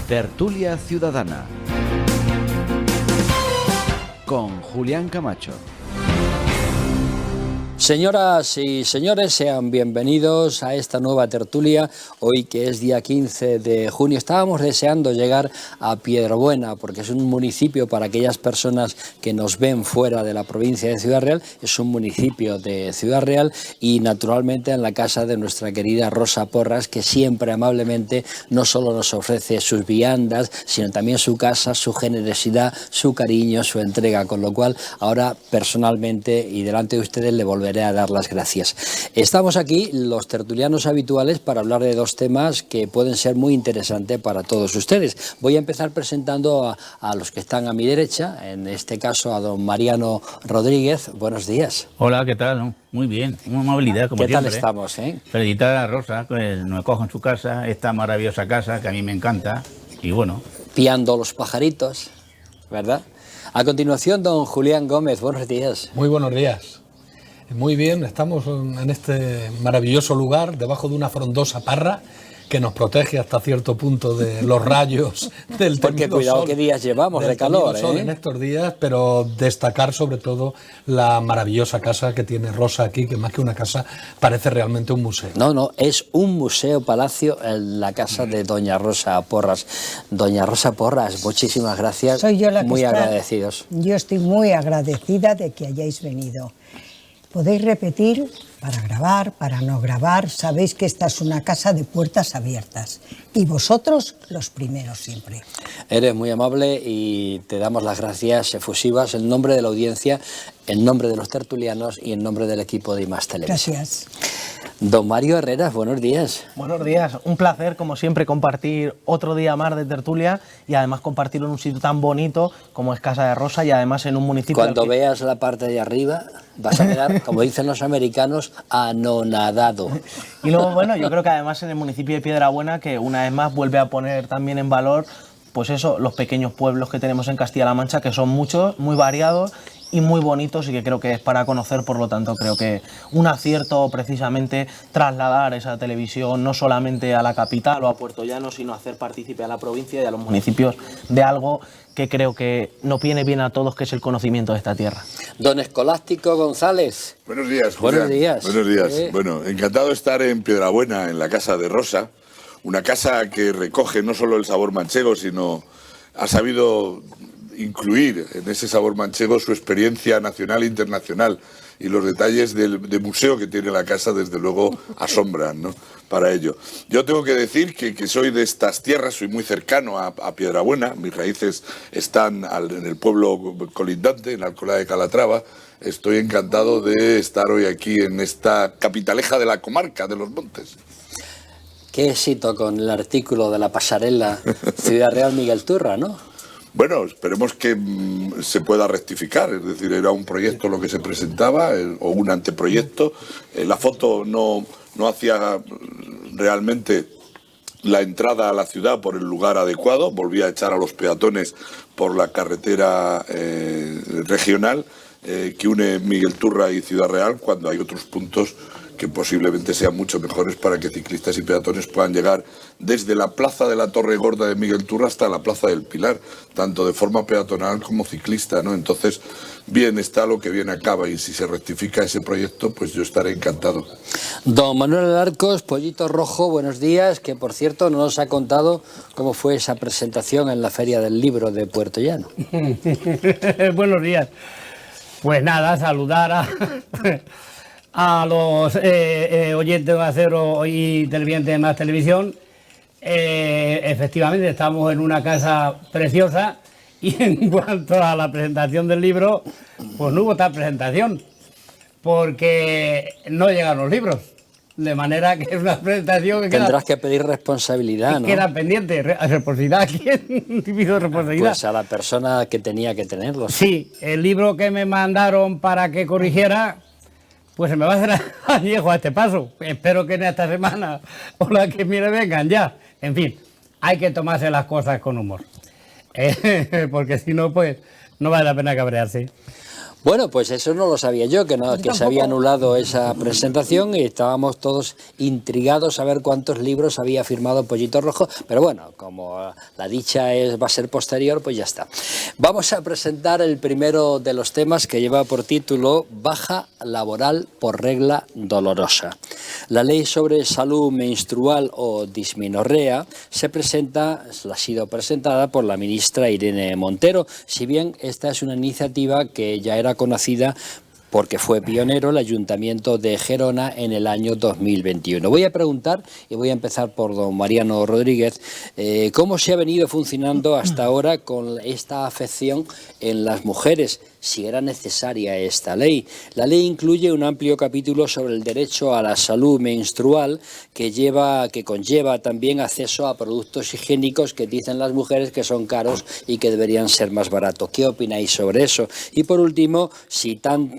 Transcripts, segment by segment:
Tertulia Ciudadana con Julián Camacho. Señoras y señores, sean bienvenidos a esta nueva tertulia, hoy que es día 15 de junio. Estábamos deseando llegar a Piedrabuena, porque es un municipio para aquellas personas que nos ven fuera de la provincia de Ciudad Real, es un municipio de Ciudad Real y naturalmente en la casa de nuestra querida Rosa Porras, que siempre amablemente no solo nos ofrece sus viandas, sino también su casa, su generosidad, su cariño, su entrega, con lo cual ahora personalmente y delante de ustedes le volveré a dar las gracias. Estamos aquí, los tertulianos habituales, para hablar de dos temas que pueden ser muy interesantes para todos ustedes. Voy a empezar presentando a los que están a mi derecha, en este caso a don Mariano Rodríguez. Buenos días. Hola, ¿qué tal? Muy bien, una amabilidad como siempre. ¿Qué tal estamos? Felicitar a Rosa, que nos acoge en su casa, esta maravillosa casa que a mí me encanta, y bueno. Piando los pajaritos, ¿verdad? A continuación, don Julián Gómez, buenos días. Muy buenos días. Muy bien, estamos en este maravilloso lugar, debajo de una frondosa parra que nos protege hasta cierto punto de los rayos del porque cuidado sol, qué días llevamos de calor, sol en estos días, pero destacar sobre todo la maravillosa casa que tiene Rosa aquí, que más que una casa parece realmente un museo. No, es un museo palacio en la casa de doña Rosa Porras. Doña Rosa Porras, muchísimas gracias. Soy yo la que muy está, agradecidos. Yo estoy muy agradecida de que hayáis venido. Podéis repetir para grabar, para no grabar. Sabéis que esta es una casa de puertas abiertas y vosotros los primeros siempre. Eres muy amable y te damos las gracias efusivas en nombre de la audiencia, en nombre de los tertulianos y en nombre del equipo de IMAX Televisión. Gracias. Don Mario Herreras, buenos días. Buenos días, un placer como siempre compartir otro día más de tertulia y además compartirlo en un sitio tan bonito como es Casa de Rosa y además en un municipio... Cuando veas la parte de arriba vas a quedar, como dicen los americanos, anonadado. Y luego, bueno, yo creo que además en el municipio de Piedrabuena, que una vez más vuelve a poner también en valor, pues eso, los pequeños pueblos que tenemos en Castilla-La Mancha, que son muchos, muy variados y muy bonitos y que creo que es para conocer, por lo tanto creo que un acierto precisamente trasladar esa televisión no solamente a la capital o a Puerto Llano, sino hacer partícipe a la provincia y a los municipios de algo que creo que nos viene bien a todos, que es el conocimiento de esta tierra. Don Escolástico González. Buenos días, Julián. Buenos días. Buenos días. Bueno, encantado de estar en Piedrabuena, en la casa de Rosa, una casa que recoge no solo el sabor manchego, sino ha sabido incluir en ese sabor manchego su experiencia nacional e internacional, y los detalles de museo que tiene la casa desde luego asombran, ¿no?, para ello. Yo tengo que decir que soy de estas tierras, soy muy cercano a Piedrabuena, mis raíces están en el pueblo colindante, en Alcolá de Calatrava. Estoy encantado de estar hoy aquí en esta capitaleja de la comarca de los Montes. Qué éxito con el artículo de la pasarela Ciudad Real Miguel Turra, ¿no? Bueno, esperemos que se pueda rectificar, es decir, era un proyecto lo que se presentaba, o un anteproyecto. La foto no hacía realmente la entrada a la ciudad por el lugar adecuado, volvía a echar a los peatones por la carretera regional que une Miguel Turra y Ciudad Real, cuando hay otros puntos que posiblemente sean mucho mejores para que ciclistas y peatones puedan llegar desde la plaza de la Torre Gorda de Miguel Turra hasta la plaza del Pilar, tanto de forma peatonal como ciclista, ¿no? Entonces, bien está lo que bien acaba, y si se rectifica ese proyecto, pues yo estaré encantado. Don Manuel Alarcos, Pollito Rojo, buenos días, que por cierto no nos ha contado cómo fue esa presentación en la Feria del Libro de Puerto Llano. Buenos días. Pues nada, saludar a los oyentes de Acero y televidentes de Más Televisión. Efectivamente estamos en una casa preciosa y en cuanto a la presentación del libro, pues no hubo tal presentación porque no llegaron los libros, de manera que es una presentación que tendrás que pedir responsabilidad, ¿no? Queda pendiente. ¿Responsabilidad a quién pido responsabilidad? Pues a la persona que tenía que tenerlo. Sí, el libro que me mandaron para que corrigiera, pues se me va a hacer añejo a este paso. Espero que en esta semana o la que viene vengan ya. En fin, hay que tomarse las cosas con humor. Porque si no, pues no vale la pena cabrearse. Bueno, pues eso no lo sabía yo, que se había anulado esa presentación y estábamos todos intrigados a ver cuántos libros había firmado Pollito Rojo, pero bueno, como la dicha va a ser posterior, pues ya está. Vamos a presentar el primero de los temas, que lleva por título Baja laboral por regla dolorosa. La ley sobre salud menstrual o dismenorrea ha sido presentada por la ministra Irene Montero, si bien esta es una iniciativa que ya era conocida porque fue pionero el Ayuntamiento de Gerona en el año 2021. Voy a preguntar, y voy a empezar por don Mariano Rodríguez, cómo se ha venido funcionando hasta ahora con esta afección en las mujeres, si era necesaria esta ley. La ley incluye un amplio capítulo sobre el derecho a la salud menstrual que conlleva también acceso a productos higiénicos que dicen las mujeres que son caros y que deberían ser más baratos. ¿Qué opináis sobre eso? Y por último,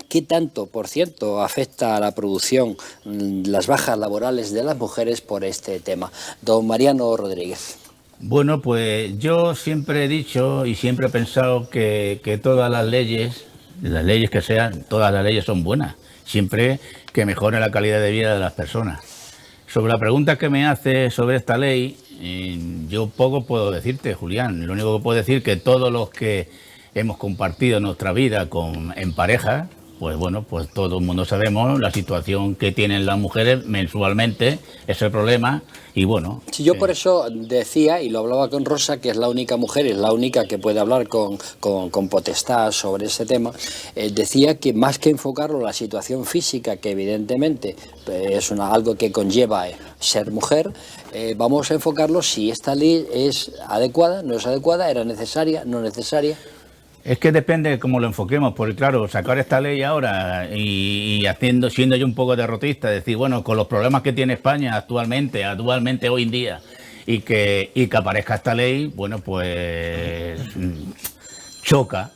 ¿qué tanto, por cierto, afecta a la producción las bajas laborales de las mujeres por este tema? Don Mariano Rodríguez. Bueno, pues yo siempre he dicho y siempre he pensado que todas las leyes que sean, todas las leyes son buenas, siempre que mejoren la calidad de vida de las personas. Sobre la pregunta que me hace sobre esta ley, yo poco puedo decirte, Julián. Lo único que puedo decir es que todos los que hemos compartido nuestra vida en pareja, pues bueno, pues todo el mundo sabemos la situación que tienen las mujeres mensualmente, es el problema, y bueno... Si yo por eso decía, y lo hablaba con Rosa, que es la única mujer, es la única que puede hablar con potestad sobre ese tema, decía que más que enfocarlo en la situación física, que evidentemente es algo que conlleva ser mujer, vamos a enfocarlo si esta ley es adecuada, no es adecuada, era necesaria, no necesaria. Es que depende de cómo lo enfoquemos, porque claro, sacar esta ley ahora y siendo yo un poco derrotista, decir, bueno, con los problemas que tiene España actualmente hoy en día, y que aparezca esta ley, bueno, pues choca,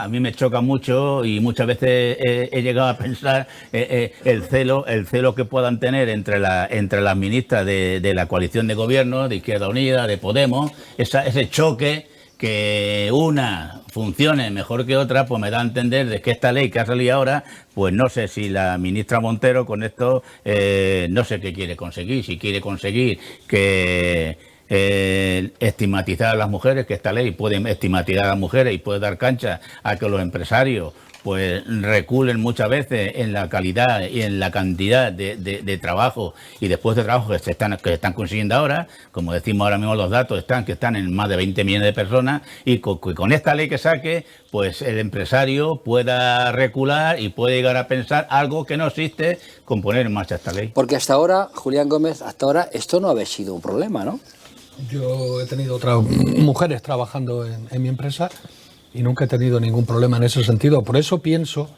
a mí me choca mucho y muchas veces he llegado a pensar el celo que puedan tener entre las ministras de la coalición de gobierno, de Izquierda Unida, de Podemos, ese choque, que una funcione mejor que otra, pues me da a entender de que esta ley que ha salido ahora, pues no sé si la ministra Montero con esto, no sé qué quiere conseguir, si quiere conseguir que estigmatizar a las mujeres, que esta ley puede estigmatizar a las mujeres y puede dar cancha a que los empresarios pues reculen muchas veces en la calidad y en la cantidad de trabajo y de puestos de trabajo que están consiguiendo ahora. Como decimos ahora mismo, los datos que están en más de 20 millones de personas, y con esta ley que saque, pues el empresario pueda recular y puede llegar a pensar algo que no existe con poner en marcha esta ley. Porque hasta ahora, Julián Gómez, esto no había sido un problema, ¿no? Yo he tenido otras mujeres trabajando en mi empresa y nunca he tenido ningún problema en ese sentido. Por eso pienso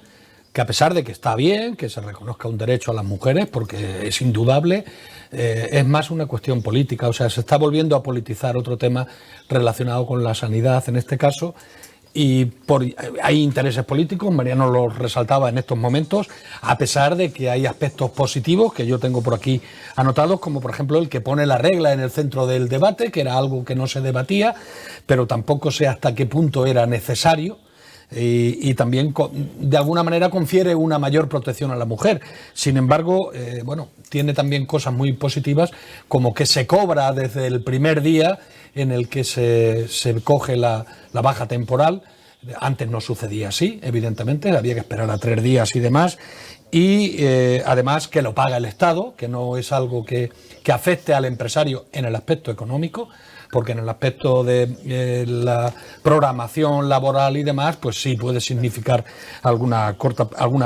que, a pesar de que está bien que se reconozca un derecho a las mujeres, porque es indudable, es más una cuestión política. O sea, se está volviendo a politizar otro tema relacionado con la sanidad en este caso, y hay intereses políticos. Mariano los resaltaba en estos momentos, a pesar de que hay aspectos positivos que yo tengo por aquí anotados, como por ejemplo el que pone la regla en el centro del debate, que era algo que no se debatía, pero tampoco sé hasta qué punto era necesario. Y también de alguna manera confiere una mayor protección a la mujer. Sin embargo, bueno, tiene también cosas muy positivas, como que se cobra desde el primer día en el que se coge la baja temporal. Antes no sucedía así, evidentemente, había que esperar a 3 días y demás. Y además que lo paga el Estado, que no es algo que afecte al empresario en el aspecto económico, porque en el aspecto de la programación laboral y demás, pues sí puede significar alguna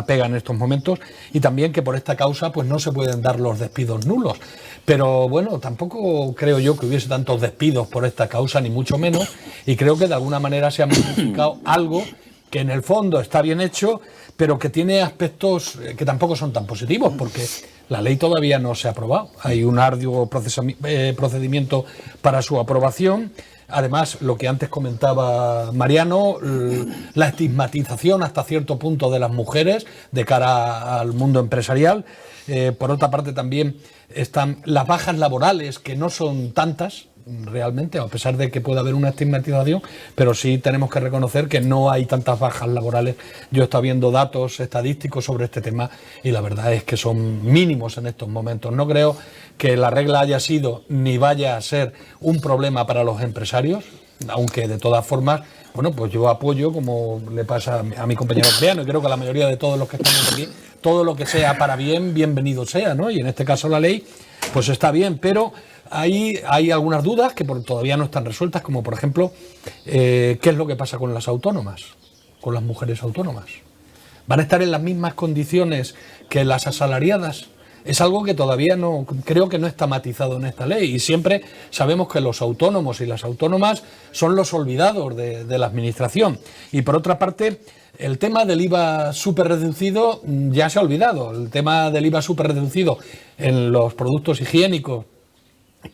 pega en estos momentos, y también que por esta causa pues no se pueden dar los despidos nulos. Pero bueno, tampoco creo yo que hubiese tantos despidos por esta causa, ni mucho menos, y creo que de alguna manera se ha modificado algo que en el fondo está bien hecho, pero que tiene aspectos que tampoco son tan positivos, porque la ley todavía no se ha aprobado. Hay un arduo procedimiento para su aprobación. Además, lo que antes comentaba Mariano, la estigmatización hasta cierto punto de las mujeres de cara al mundo empresarial. Por otra parte, también están las bajas laborales, que no son tantas, realmente, a pesar de que pueda haber una estigmatización, pero sí tenemos que reconocer que no hay tantas bajas laborales. Yo he estado viendo datos estadísticos sobre este tema y la verdad es que son mínimos en estos momentos. No creo que la regla haya sido ni vaya a ser un problema para los empresarios, aunque de todas formas, bueno, pues yo apoyo, como le pasa a mi compañero Adriano, y creo que a la mayoría de todos los que estamos aquí, todo lo que sea para bien, bienvenido sea, ¿no? Y en este caso la ley, pues está bien, pero hay algunas dudas que todavía no están resueltas, como por ejemplo, ¿qué es lo que pasa con las autónomas, con las mujeres autónomas? ¿Van a estar en las mismas condiciones que las asalariadas? Es algo que todavía no, creo que no está matizado en esta ley, y siempre sabemos que los autónomos y las autónomas son los olvidados de la administración. Y por otra parte, el tema del IVA superreducido ya se ha olvidado. El tema del IVA superreducido en los productos higiénicos,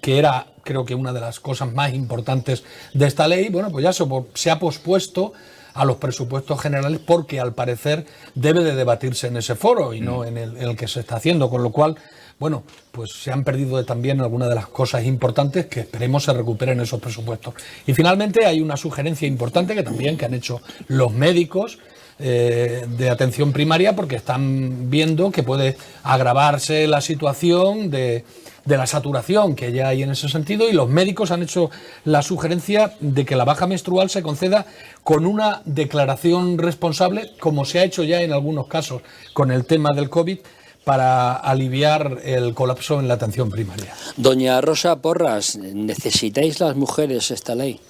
que era, creo que una de las cosas más importantes de esta ley, bueno, pues ya se ha pospuesto a los presupuestos generales, porque al parecer debe de debatirse en ese foro y no en el que se está haciendo, con lo cual, bueno, pues se han perdido también algunas de las cosas importantes que esperemos se recuperen esos presupuestos. Y finalmente hay una sugerencia importante que han hecho los médicos de atención primaria, porque están viendo que puede agravarse la situación de la saturación que ya hay en ese sentido, y los médicos han hecho la sugerencia de que la baja menstrual se conceda con una declaración responsable, como se ha hecho ya en algunos casos con el tema del COVID, para aliviar el colapso en la atención primaria. Doña Rosa Porras, ¿necesitáis las mujeres esta ley?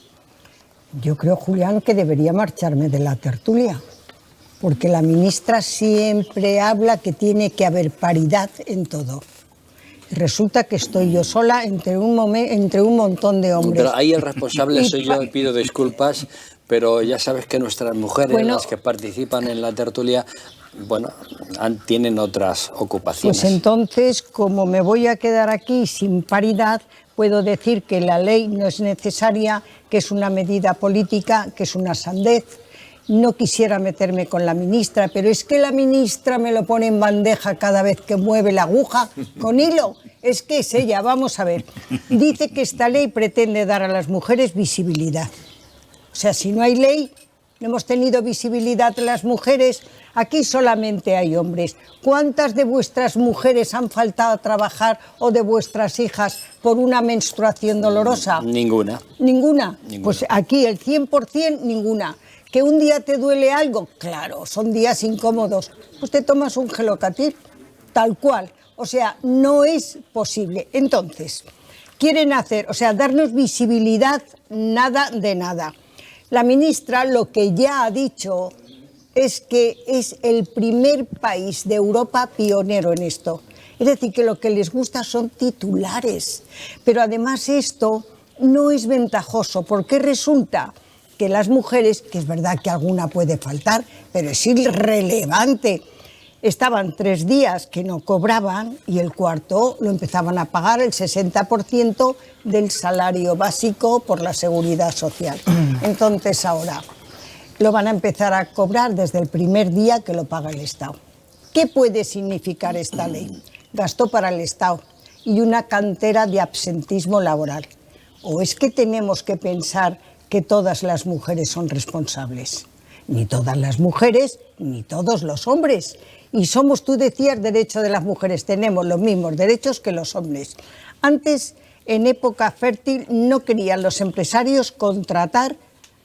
Yo creo, Julián, que debería marcharme de la tertulia, porque la ministra siempre habla que tiene que haber paridad en todo. Resulta que estoy yo sola entre un montón de hombres. Pero ahí el responsable soy yo, pido disculpas, pero ya sabes que nuestras mujeres, bueno, las que participan en la tertulia, bueno, tienen otras ocupaciones. Pues entonces, como me voy a quedar aquí sin paridad, puedo decir que la ley no es necesaria, que es una medida política, que es una sandez. No quisiera meterme con la ministra, pero es que la ministra me lo pone en bandeja cada vez que mueve la aguja con hilo. Es que es ella, vamos a ver. Dice que esta ley pretende dar a las mujeres visibilidad. O sea, si no hay ley, no hemos tenido visibilidad las mujeres. Aquí solamente hay hombres. ¿Cuántas de vuestras mujeres han faltado a trabajar, o de vuestras hijas, por una menstruación dolorosa? Ninguna. ¿Ninguna? Pues aquí el 100% ninguna. ¿Que un día te duele algo? Claro, son días incómodos. Pues te tomas un Gelocatil, tal cual. O sea, no es posible. Entonces, quieren hacer, o sea, darnos visibilidad, nada de nada. La ministra lo que ya ha dicho es que es el primer país de Europa pionero en esto. Es decir, que lo que les gusta son titulares. Pero además esto no es ventajoso, porque resulta que las mujeres, que es verdad que alguna puede faltar, pero es irrelevante, estaban 3 días que no cobraban y el cuarto lo empezaban a pagar el 60% del salario básico por la seguridad social. Entonces ahora lo van a empezar a cobrar desde el primer día que lo paga el Estado. ¿Qué puede significar esta ley? Gasto para el Estado y una cantera de absentismo laboral. ¿O es que tenemos que pensar que todas las mujeres son responsables? Ni todas las mujeres, ni todos los hombres. Y somos, tú decías, derecho de las mujeres, tenemos los mismos derechos que los hombres. Antes, en época fértil, no querían los empresarios contratar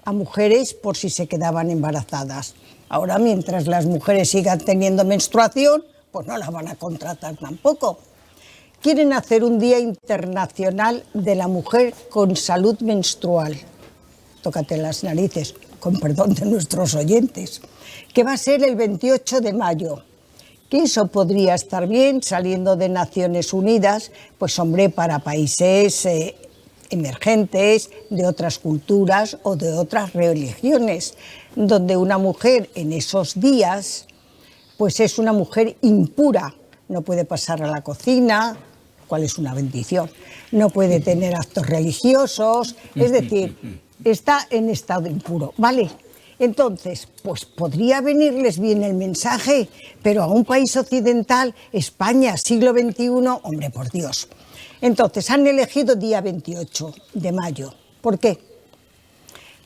a mujeres por si se quedaban embarazadas. Ahora, mientras las mujeres sigan teniendo menstruación, pues no las van a contratar tampoco. Quieren hacer un Día Internacional de la Mujer con Salud Menstrual. Tócate las narices, con perdón de nuestros oyentes, que va a ser el 28 de mayo. Que eso podría estar bien, saliendo de Naciones Unidas, pues hombre, para países emergentes, de otras culturas o de otras religiones, donde una mujer en esos días, pues es una mujer impura, no puede pasar a la cocina, cual es una bendición, no puede tener actos religiosos, es decir, está en estado impuro, ¿vale? Entonces, pues podría venirles bien el mensaje, pero a un país occidental, España, siglo XXI, hombre, por Dios. Entonces, han elegido día 28 de mayo. ¿Por qué?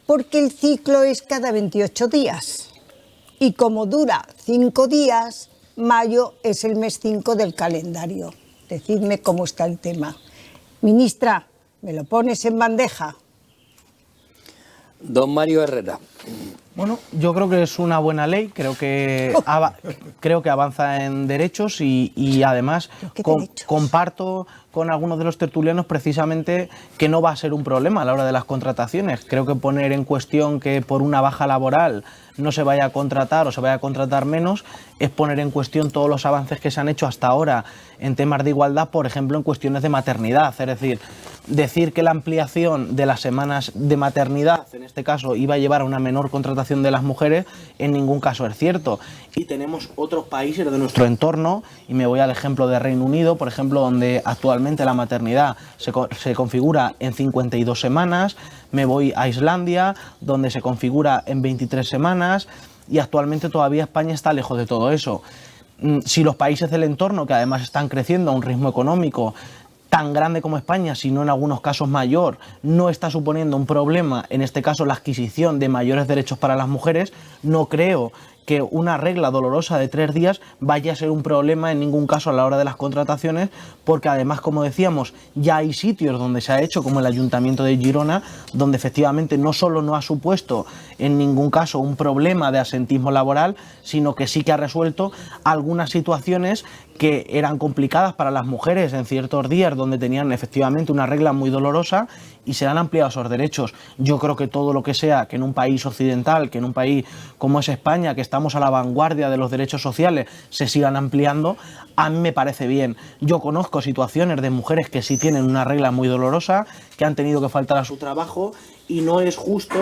Porque el ciclo es cada 28 días. Y como dura 5 días, mayo es el mes 5 del calendario. Decidme cómo está el tema. Ministra, ¿me lo pones en bandeja? Don Mario Herrera. Bueno, yo creo que es una buena ley, creo que avanza en derechos y además comparto con algunos de los tertulianos precisamente que no va a ser un problema a la hora de las contrataciones. Creo que poner en cuestión que por una baja laboral no se vaya a contratar o se vaya a contratar menos es poner en cuestión todos los avances que se han hecho hasta ahora en temas de igualdad, por ejemplo, en cuestiones de maternidad. Es decir que la ampliación de las semanas de maternidad, en este caso, iba a llevar a una menor contratación de las mujeres, en ningún caso es cierto. Y tenemos otros países de nuestro entorno, y me voy al ejemplo de Reino Unido, por ejemplo, donde actualmente la maternidad se configura en 52 semanas, me voy a Islandia, donde se configura en 23 semanas, y actualmente todavía España está lejos de todo eso. Si los países del entorno, que además están creciendo a un ritmo económico tan grande como España, si no en algunos casos mayor, no está suponiendo un problema, en este caso la adquisición de mayores derechos para las mujeres, no creo que una regla dolorosa de 3 días vaya a ser un problema en ningún caso a la hora de las contrataciones, porque además, como decíamos, ya hay sitios donde se ha hecho, como el Ayuntamiento de Girona, donde efectivamente no solo no ha supuesto en ningún caso un problema de absentismo laboral, sino que sí que ha resuelto algunas situaciones que eran complicadas para las mujeres en ciertos días donde tenían efectivamente una regla muy dolorosa y se han ampliado esos derechos. Yo creo que todo lo que sea que en un país occidental, que en un país como es España, que estamos a la vanguardia de los derechos sociales, se sigan ampliando, a mí me parece bien. Yo conozco situaciones de mujeres que sí tienen una regla muy dolorosa, que han tenido que faltar a su trabajo, y no es justo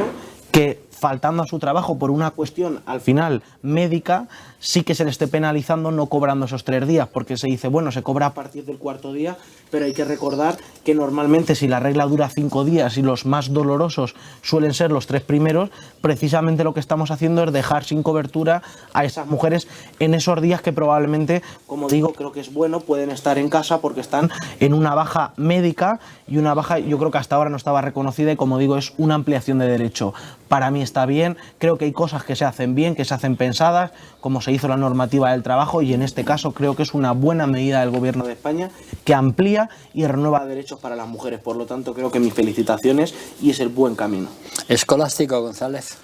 que faltando a su trabajo por una cuestión al final médica, sí que se le esté penalizando no cobrando esos 3 días, porque se dice, bueno, se cobra a partir del 4.º día, pero hay que recordar que normalmente si la regla dura 5 días y los más dolorosos suelen ser los 3 primeros, precisamente lo que estamos haciendo es dejar sin cobertura a esas mujeres en esos días que probablemente, como digo, creo que es bueno, pueden estar en casa porque están en una baja médica y una baja, yo creo que hasta ahora no estaba reconocida y, como digo, es una ampliación de derecho. Para mí está bien, creo que hay cosas que se hacen bien, que se hacen pensadas, como se hizo la normativa del trabajo, y en este caso creo que es una buena medida del Gobierno de España que amplía y renueva derechos para las mujeres. Por lo tanto, creo que mis felicitaciones y es el buen camino. Escolástico González.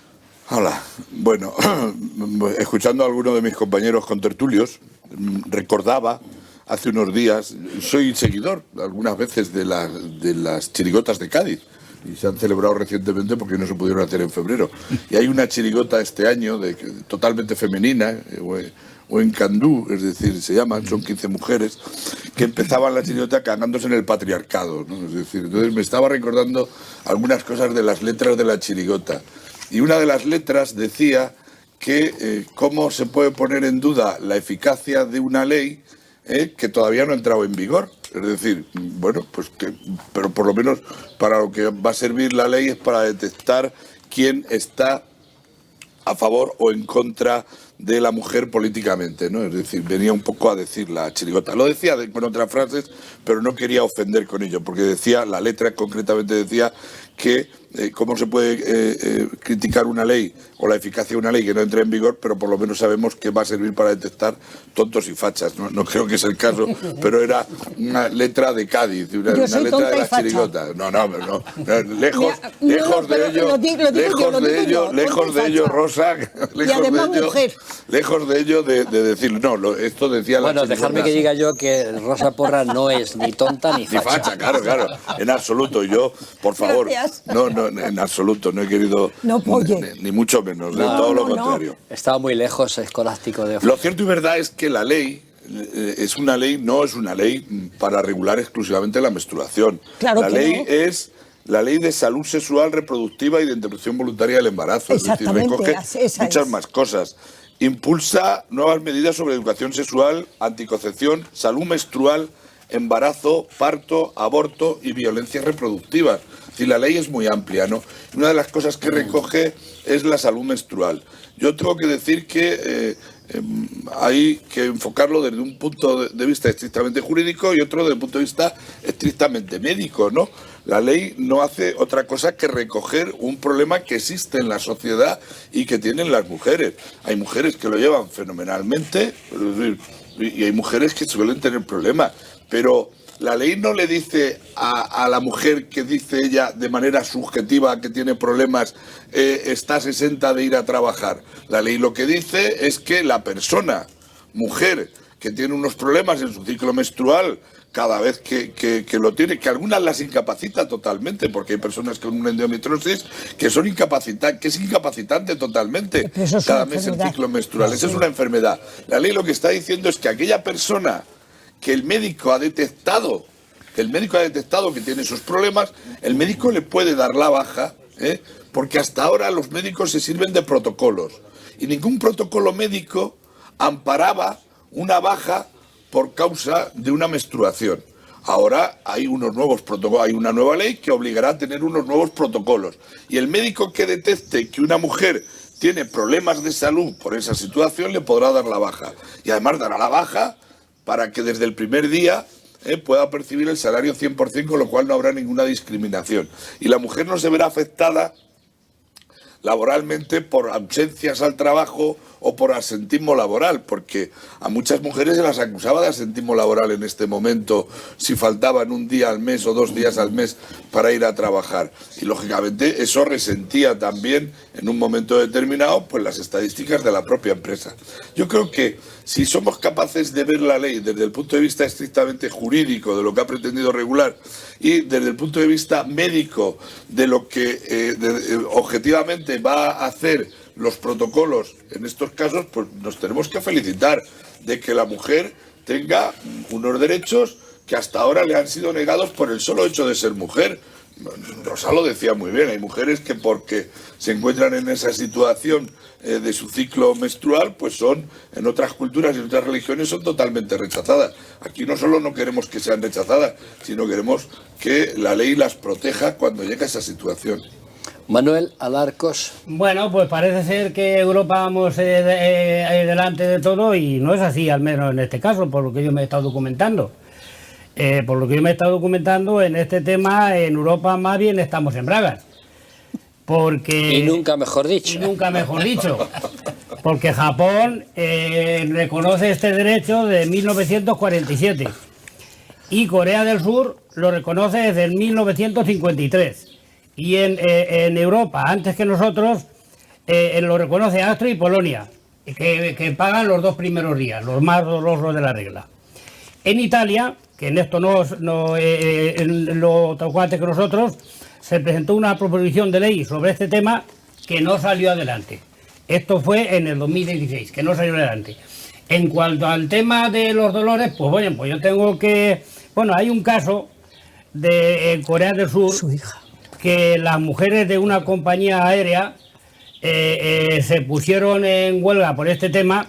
Hola. Bueno, escuchando a algunos de mis compañeros contertulios, recordaba hace unos días, soy seguidor algunas veces de las chirigotas de Cádiz, y se han celebrado recientemente porque no se pudieron hacer en febrero. Y hay una chirigota este año totalmente femenina, o en Candú, es decir, se llaman, son 15 mujeres, que empezaban la chirigota cagándose en el patriarcado, ¿no? Es decir, entonces me estaba recordando algunas cosas de las letras de la chirigota. Y una de las letras decía que cómo se puede poner en duda la eficacia de una ley que todavía no ha entrado en vigor. Es decir, bueno, pues pero por lo menos para lo que va a servir la ley es para detectar quién está a favor o en contra de la mujer políticamente, ¿no? Es decir, venía un poco a decir la chirigota. Lo decía con otras frases, pero no quería ofender con ello, porque decía, la letra concretamente decía que cómo se puede criticar una ley o la eficacia de una ley que no entre en vigor, pero por lo menos sabemos que va a servir para detectar tontos y fachas. No creo que sea el caso, pero era una letra de Cádiz, una letra de la chirigota. No, lejos de ello, Rosa, lejos de ello de decir, no, esto decía la chirigota. Bueno, dejarme que diga yo que Rosa Porra no es ni tonta ni facha. Ni facha, claro, en absoluto. Yo, por favor, no, en absoluto, no he querido, ni mucho menos, de todo lo contrario. Estaba muy lejos Escolástico de... Lo cierto y verdad es que la ley no es una ley para regular exclusivamente la menstruación. Claro la que ley no. es la ley de salud sexual, reproductiva y de interrupción voluntaria del embarazo. Es decir, recoge muchas más cosas. Impulsa nuevas medidas sobre educación sexual, anticoncepción, salud menstrual, embarazo, parto, aborto y violencia reproductiva. Es decir, la ley es muy amplia, ¿no? Una de las cosas que recoge es la salud menstrual. Yo tengo que decir que Hay que enfocarlo desde un punto de vista estrictamente jurídico y otro desde un punto de vista estrictamente médico, ¿no? La ley no hace otra cosa que recoger un problema que existe en la sociedad y que tienen las mujeres. Hay mujeres que lo llevan fenomenalmente y hay mujeres que suelen tener problemas, pero la ley no le dice a la mujer que dice ella de manera subjetiva que tiene problemas, estás exenta de ir a trabajar. La ley lo que dice es que la persona, mujer, que tiene unos problemas en su ciclo menstrual, cada vez que lo tiene, que algunas las incapacita totalmente, porque hay personas con una endometriosis que son que es incapacitante totalmente cada mes el ciclo menstrual. Esa es una enfermedad. La ley lo que está diciendo es que aquella persona que el médico ha detectado que tiene esos problemas, el médico le puede dar la baja, porque hasta ahora los médicos se sirven de protocolos y ningún protocolo médico amparaba una baja por causa de una menstruación. Ahora hay unos nuevos protocolos, hay una nueva ley que obligará a tener unos nuevos protocolos y el médico que detecte que una mujer tiene problemas de salud por esa situación le podrá dar la baja y además dará la baja para que desde el primer día pueda percibir el salario 100%, con lo cual no habrá ninguna discriminación. Y la mujer no se verá afectada laboralmente por ausencias al trabajo o por asentismo laboral, porque a muchas mujeres se las acusaba de asentismo laboral en este momento si faltaban un día al mes o 2 días al mes para ir a trabajar. Y lógicamente eso resentía también en un momento determinado pues las estadísticas de la propia empresa. Yo creo que si somos capaces de ver la ley desde el punto de vista estrictamente jurídico de lo que ha pretendido regular y desde el punto de vista médico de lo que objetivamente va a hacer los protocolos en estos casos, pues nos tenemos que felicitar de que la mujer tenga unos derechos que hasta ahora le han sido negados por el solo hecho de ser mujer. Rosa lo decía muy bien, hay mujeres que porque se encuentran en esa situación de su ciclo menstrual, pues son, en otras culturas y en otras religiones, son totalmente rechazadas. Aquí no solo no queremos que sean rechazadas, sino queremos que la ley las proteja cuando llega a esa situación. Manuel Alarcos. Bueno, pues parece ser que Europa vamos delante de todo y no es así, al menos en este caso, por lo que yo me he estado documentando. Por lo que yo me he estado documentando en este tema, en Europa más bien estamos en bragas. Porque, y nunca mejor dicho. Y nunca mejor dicho. Porque Japón reconoce este derecho de 1947 y Corea del Sur lo reconoce desde el 1953. Y en Europa, antes que nosotros, lo reconoce Austria y Polonia, que pagan los 2 primeros días, los más dolorosos de la regla. En Italia, que en esto no lo tocó antes que nosotros, se presentó una proposición de ley sobre este tema que no salió adelante. Esto fue en el 2016, que no salió adelante. En cuanto al tema de los dolores, pues bueno, pues yo tengo que... Bueno, hay un caso de Corea del Sur, su hija, que las mujeres de una compañía aérea se pusieron en huelga por este tema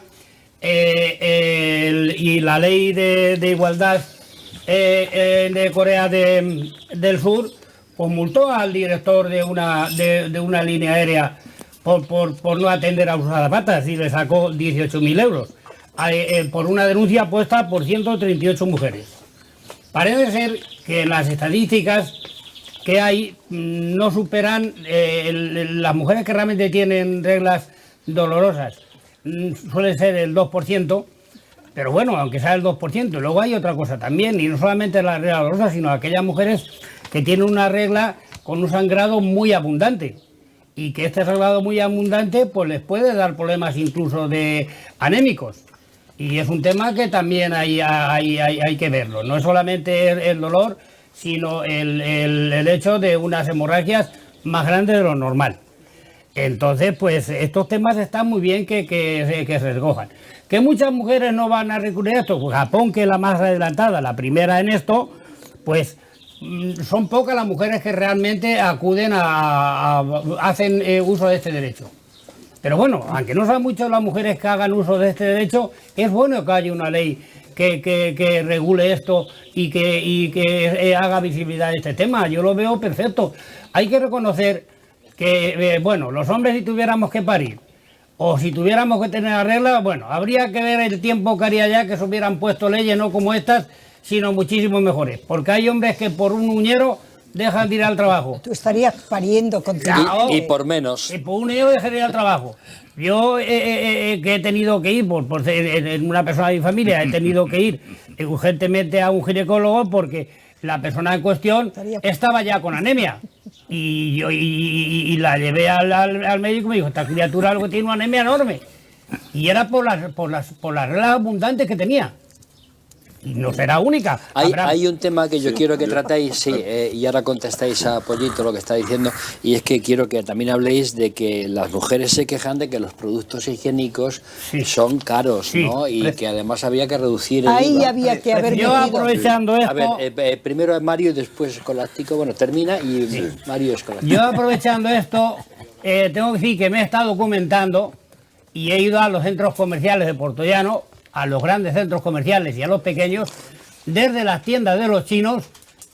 y la ley de igualdad de Corea del Sur pues multó al director de una línea aérea por no atender a sus azafatas y le sacó 18.000 euros por una denuncia puesta por 138 mujeres. Parece ser que las estadísticas que hay no superan las mujeres que realmente tienen reglas dolorosas, suele ser el 2%, pero bueno, aunque sea el 2%, luego hay otra cosa también, y no solamente las reglas dolorosas, sino aquellas mujeres que tienen una regla con un sangrado muy abundante, y que este sangrado muy abundante pues les puede dar problemas incluso de anémicos, y es un tema que también hay que verlo, no es solamente el dolor, sino el hecho de unas hemorragias más grandes de lo normal. Entonces, pues estos temas están muy bien que se recojan. ¿Que muchas mujeres no van a recurrir a esto? Pues Japón, que es la más adelantada, la primera en esto, pues son pocas las mujeres que realmente acuden hacen uso de este derecho. Pero bueno, aunque no sean muchas las mujeres que hagan uso de este derecho, es bueno que haya una ley que regule esto y que haga visibilidad de este tema. Yo lo veo perfecto. Hay que reconocer que, bueno, los hombres si tuviéramos que parir o si tuviéramos que tener reglas, bueno, habría que ver el tiempo que haría ya que se hubieran puesto leyes no como estas, sino muchísimo mejores. Porque hay hombres que por un uñero dejan de ir al trabajo. Tú estarías pariendo con Y por menos. Y por un uñero dejan de ir al trabajo. Yo que he tenido que ir, por ser en una persona de mi familia, he tenido que ir urgentemente a un ginecólogo porque la persona en cuestión estaba ya con anemia. Y la llevé al médico y me dijo, esta criatura algo tiene una anemia enorme. Y era por las reglas abundantes que tenía. Y no será única. Hay un tema que yo quiero que tratéis, sí, y ahora contestáis a Pollito lo que está diciendo, y es que quiero que también habléis de que las mujeres se quejan de que los productos higiénicos son caros, ¿no? Y que además había que reducir el Ahí IVA. había que haber Yo aprovechando esto... A ver, primero es Mario y después Escolástico. Bueno, termina y Mario Escolástico. Yo aprovechando esto, tengo que decir que me he estado documentando y he ido a los centros comerciales de Puertollano, a los grandes centros comerciales y a los pequeños, desde las tiendas de los chinos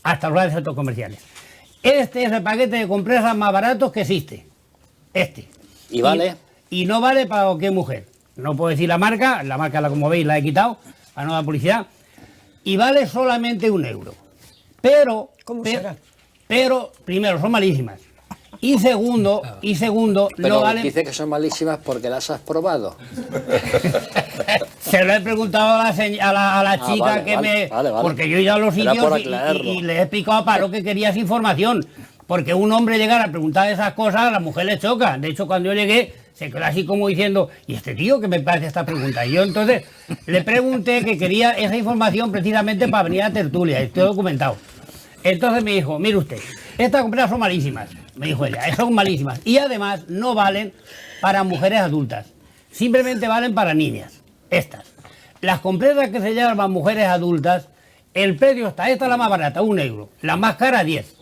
hasta los grandes centros comerciales. Este es el paquete de compresas más barato que existe. Este. ¿Y vale? Y no vale para cualquier mujer. No puedo decir la marca, como veis la he quitado, para no dar publicidad. Y vale solamente €1. Pero, ¿Cómo será? pero, primero, son malísimas. Y segundo, Pero no valen... dice que son malísimas porque las has probado. Se lo he preguntado a la chica vale. Porque yo he ido a los Era sitios por y aclararlo. le he explicado para lo que querías información. Porque un hombre llegar a preguntar esas cosas, a la mujer le choca. De hecho, cuando yo llegué, se quedó así como diciendo, ¿y este tío qué me parece esta pregunta? Y yo entonces le pregunté que quería esa información precisamente para venir a tertulia. Estoy documentado. Entonces me dijo, mire usted, estas compresas son malísimas. Me dijo ella, son malísimas. Y además no valen para mujeres adultas. Simplemente valen para niñas. Estas. Las compresas que se llevan para mujeres adultas, el precio está, esta es la más barata, €1. La más cara, 10.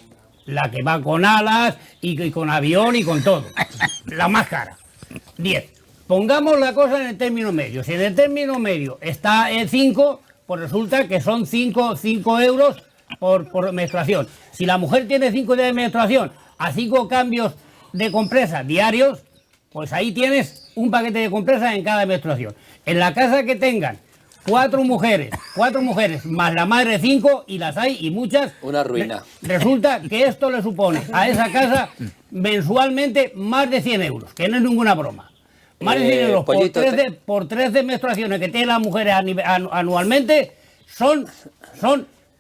La que va con alas y con avión y con todo. La más cara, 10. Pongamos la cosa en el término medio. Si en el término medio está el 5, pues resulta que son 5 euros por menstruación. Si la mujer tiene 5 días de menstruación a 5 cambios de compresas diarios, pues ahí tienes un paquete de compresas en cada menstruación. En la casa que tengan 4 mujeres más la madre 5, y las hay y muchas, una ruina. Resulta que esto le supone a esa casa mensualmente más de 100 euros, que no es ninguna broma. Más de 100 euros por 13 menstruaciones que tienen las mujeres anualmente, son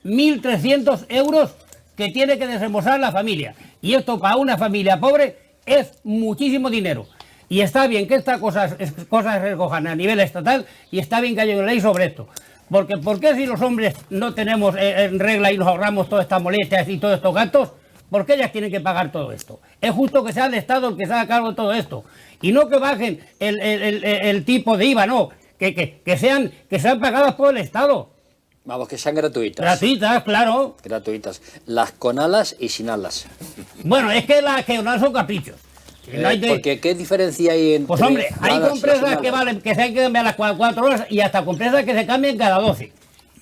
1.300 euros que tiene que desembolsar la familia. Y esto para una familia pobre es muchísimo dinero. Y está bien que estas cosas se recojan a nivel estatal, y está bien que haya una ley sobre esto. Porque ¿por qué si los hombres no tenemos en regla y nos ahorramos todas estas molestias y todos estos gastos? ¿Por qué ellas tienen que pagar todo esto? Es justo que sea el Estado el que se haga cargo de todo esto. Y no que bajen el tipo de IVA, no. Que sean pagadas por el Estado. Vamos, que sean gratuitas. Gratuitas, claro. Gratuitas. Las con alas y sin alas. Bueno, es que las que no son caprichos. No hay porque ¿qué diferencia hay entre... Pues hombre, hay compresas que se hay que cambiar las 4 horas, y hasta compresas que se cambian cada 12.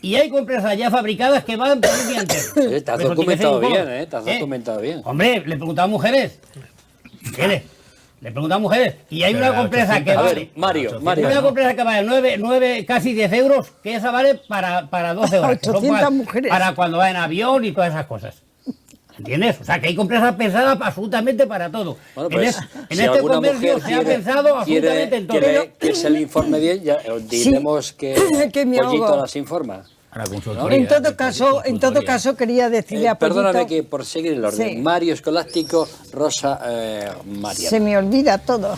Y hay compresas ya fabricadas que van por un día entero. Te has documentado bien, Te has documentado bien. Hombre, le preguntaba a mujeres. Le preguntaba a mujeres. Y hay una compresa que vale... A ver, Mario. Una compresa que vale 9, casi 10 euros, que esa vale para 12 horas. 800 mujeres. Para cuando va en avión y todas esas cosas. ¿Entiendes? O sea, que hay compresas pensadas absolutamente para todo. Bueno, pues, en este comercio se ha pensado absolutamente en todo. ¿Quiere que se le informe bien? Ya diremos que Pollito las informa. En todo caso quería decirle a Pollito... Perdóname que por seguir el orden. Sí. Mario Escolástico, Rosa María. Se me olvida todo.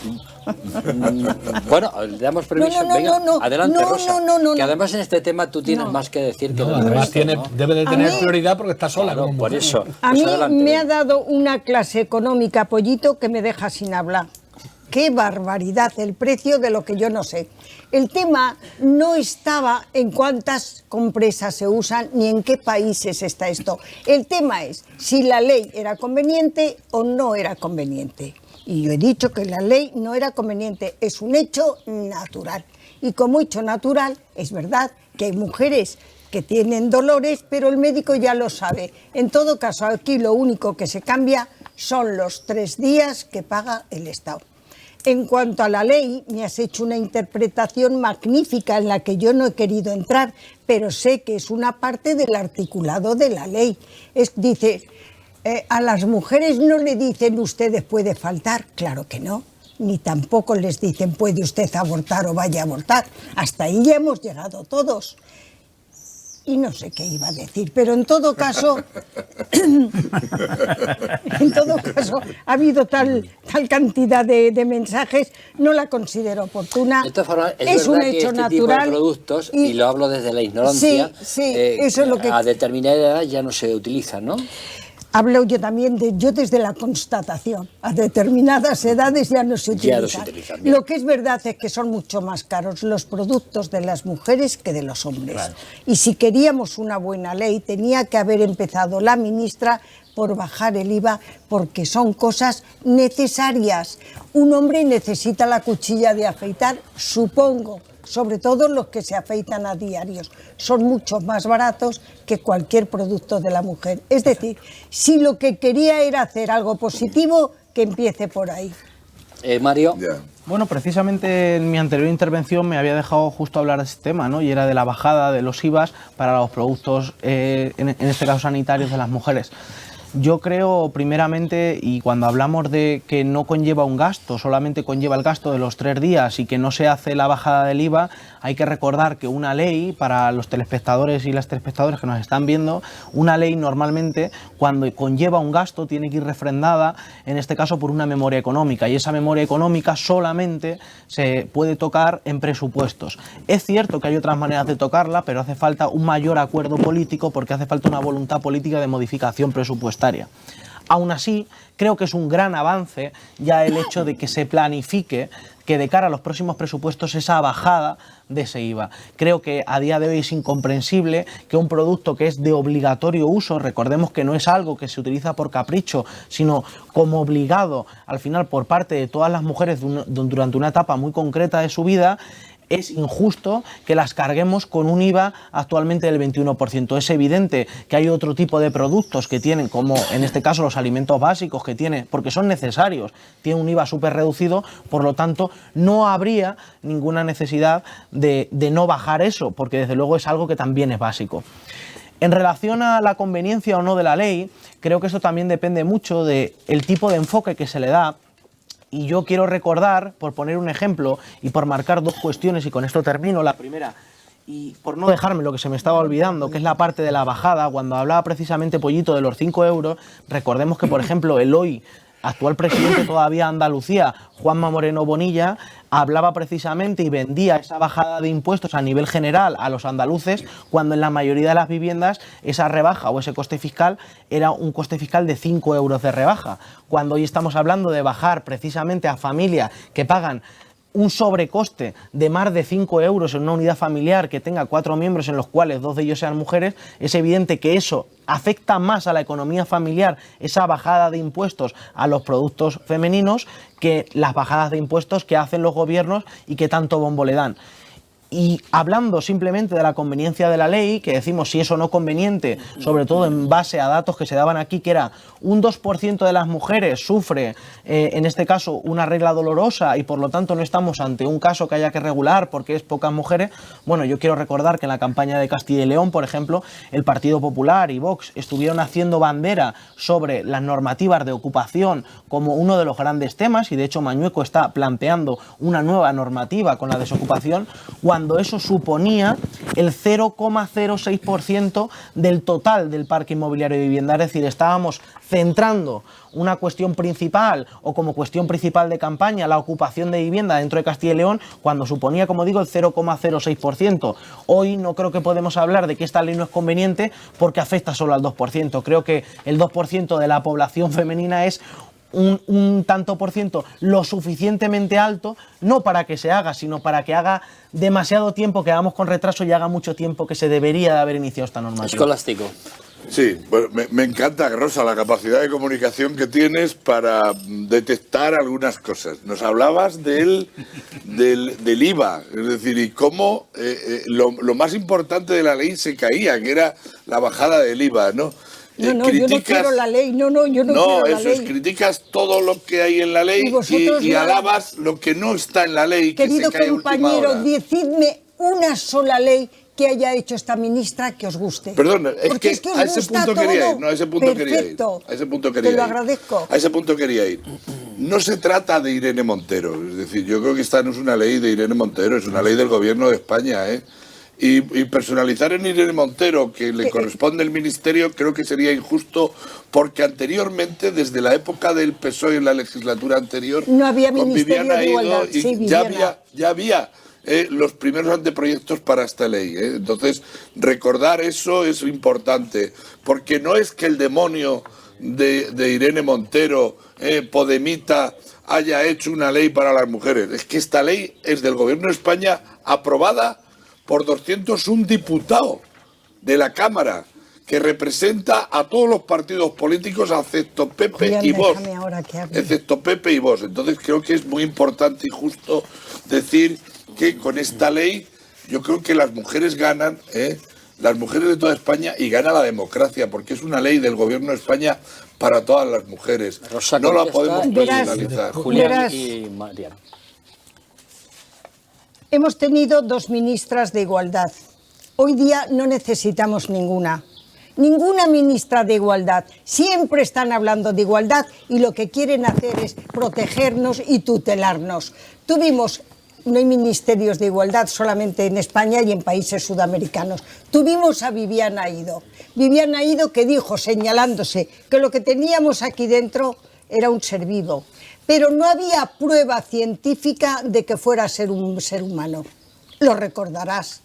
Bueno, le damos permiso. Venga, adelante, Rosa. Que además en este tema tú tienes más que decir que además debe de tener prioridad porque está sola. Claro, por eso. A mí me ha dado una clase económica, Pollito, que me deja sin hablar. ¡Qué barbaridad! El precio de lo que yo no sé. El tema no estaba en cuántas compresas se usan ni en qué países está esto. El tema es si la ley era conveniente o no era conveniente. Y yo he dicho que la ley no era conveniente, es un hecho natural. Y como hecho natural, es verdad que hay mujeres que tienen dolores, pero el médico ya lo sabe. En todo caso, aquí lo único que se cambia son los 3 días que paga el Estado. En cuanto a la ley, me has hecho una interpretación magnífica en la que yo no he querido entrar, pero sé que es una parte del articulado de la ley. Dice, a las mujeres no le dicen ustedes puede faltar, claro que no, ni tampoco les dicen puede usted abortar o vaya a abortar. Hasta ahí ya hemos llegado todos. Y no sé qué iba a decir, pero en todo caso, ha habido tal cantidad de mensajes, no la considero oportuna. De todas formas, es verdad un hecho que este natural. tipo de productos, y lo hablo desde la ignorancia, eso es lo que... a determinada edad ya no se utilizan, ¿no? Hablo yo también, yo desde la constatación, a determinadas edades ya no se utilizan. Ya no se utilizan, bien. Lo que es verdad es que son mucho más caros los productos de las mujeres que de los hombres. Claro. Y si queríamos una buena ley, tenía que haber empezado la ministra por bajar el IVA, porque son cosas necesarias. Un hombre necesita la cuchilla de afeitar, supongo, sobre todo los que se afeitan a diarios, son mucho más baratos que cualquier producto de la mujer. Es decir, si lo que quería era hacer algo positivo, que empiece por ahí. Mario. Ya. Bueno, precisamente en mi anterior intervención me había dejado justo hablar de este tema, ¿no? Y era de la bajada de los IVAs para los productos, en este caso sanitarios, de las mujeres. Yo creo, primeramente, y cuando hablamos de que no conlleva un gasto, solamente conlleva el gasto de los 3 días y que no se hace la bajada del IVA, hay que recordar que una ley, para los telespectadores y las telespectadoras que nos están viendo, una ley normalmente, cuando conlleva un gasto, tiene que ir refrendada, en este caso, por una memoria económica, y esa memoria económica solamente se puede tocar en presupuestos. Es cierto que hay otras maneras de tocarla, pero hace falta un mayor acuerdo político, porque hace falta una voluntad política de modificación presupuestaria. Aún así, creo que es un gran avance ya el hecho de que se planifique que de cara a los próximos presupuestos esa bajada de ese IVA. Creo que a día de hoy es incomprensible que un producto que es de obligatorio uso, recordemos que no es algo que se utiliza por capricho, sino como obligado al final por parte de todas las mujeres durante una etapa muy concreta de su vida, es injusto que las carguemos con un IVA actualmente del 21%. Es evidente que hay otro tipo de productos que tienen, como en este caso los alimentos básicos que tienen, porque son necesarios, tienen un IVA súper reducido, por lo tanto no habría ninguna necesidad de no bajar eso, porque desde luego es algo que también es básico. En relación a la conveniencia o no de la ley, creo que eso también depende mucho del tipo de enfoque que se le da. Y yo quiero recordar, por poner un ejemplo y por marcar 2 cuestiones, y con esto termino, la primera, y por no dejarme lo que se me estaba olvidando, que es la parte de la bajada. Cuando hablaba precisamente, Pollito, de los 5 euros, recordemos que, por ejemplo, el hoy actual presidente todavía de Andalucía, Juanma Moreno Bonilla, hablaba precisamente y vendía esa bajada de impuestos a nivel general a los andaluces, cuando en la mayoría de las viviendas esa rebaja o ese coste fiscal era un coste fiscal de 5 euros de rebaja. Cuando hoy estamos hablando de bajar precisamente a familias que pagan un sobrecoste de más de 5 euros en una unidad familiar que tenga 4 miembros en los cuales 2 de ellos sean mujeres, es evidente que eso afecta más a la economía familiar, esa bajada de impuestos a los productos femeninos, que las bajadas de impuestos que hacen los gobiernos y que tanto bombo le dan. Y hablando simplemente de la conveniencia de la ley, que decimos si es o no conveniente, sobre todo en base a datos que se daban aquí, que era un 2% de las mujeres sufre, en este caso, una regla dolorosa, y por lo tanto no estamos ante un caso que haya que regular porque es pocas mujeres. Bueno, yo quiero recordar que en la campaña de Castilla y León, por ejemplo, el Partido Popular y Vox estuvieron haciendo bandera sobre las normativas de ocupación como uno de los grandes temas, y de hecho Mañueco está planteando una nueva normativa con la desocupación, cuando eso suponía el 0,06% del total del parque inmobiliario de vivienda. Es decir, estábamos centrando una cuestión principal, o como cuestión principal de campaña, la ocupación de vivienda dentro de Castilla y León, cuando suponía, como digo, el 0,06%. Hoy no creo que podemos hablar de que esta ley no es conveniente porque afecta solo al 2%. Creo que el 2% de la población femenina es un tanto por ciento lo suficientemente alto, no para que se haga, sino para que haga demasiado tiempo, que hagamos con retraso, y haga mucho tiempo que se debería de haber iniciado esta normativa. Escolástico. Sí, bueno, me encanta, Rosa, la capacidad de comunicación que tienes para detectar algunas cosas. Nos hablabas del IVA, es decir, y cómo lo más importante de la ley se caía, que era la bajada del IVA, ¿no? No, no, yo no quiero la ley, yo no quiero la eso es, ley. criticas todo lo que hay en la ley y alabas lo que no está en la ley, que Querido se cae a última compañero, hora. decidme una sola ley que haya hecho esta ministra que os guste. Perdón, Porque es que os a ese gusta punto quería todo. ir, no, a ese punto quería ir. Perfecto. A ese punto quería Te lo ir. agradezco. A ese punto quería ir. No se trata de Irene Montero, es decir, yo creo que esta no es una ley de Irene Montero, es una ley del gobierno de España, ¿eh? Y personalizar en Irene Montero que le corresponde el ministerio creo que sería injusto porque anteriormente, desde la época del PSOE en la legislatura anterior, No había con Ministerio Viviana de Igualdad, Ido, y sí, ya Viviana. había los primeros anteproyectos para esta ley. Entonces, recordar eso es importante, porque no es que el demonio de Irene Montero, podemita, haya hecho una ley para las mujeres. Es que esta ley es del Gobierno de España, aprobada por 201 diputados de la Cámara, que representa a todos los partidos políticos, excepto PP Julián, y Vox. déjame ahora que hable. Excepto Pepe y Vox. Entonces creo que es muy importante y justo decir que con esta ley yo creo que las mujeres ganan, las mujeres de toda España, y gana la democracia, porque es una ley del Gobierno de España para todas las mujeres. Rosa, No la contesta, podemos Verás, personalizar. Julián Verás. y Mariano. Hemos tenido 2 ministras de Igualdad. Hoy día no necesitamos ninguna. Ninguna ministra de Igualdad. Siempre están hablando de igualdad y lo que quieren hacer es protegernos y tutelarnos. No hay ministerios de igualdad solamente en España y en países sudamericanos. Tuvimos a Viviana Ido. Viviana Ido que dijo, señalándose, que lo que teníamos aquí dentro era un ser vivo. Pero no había prueba científica de que fuera a ser un ser humano. Lo recordarás.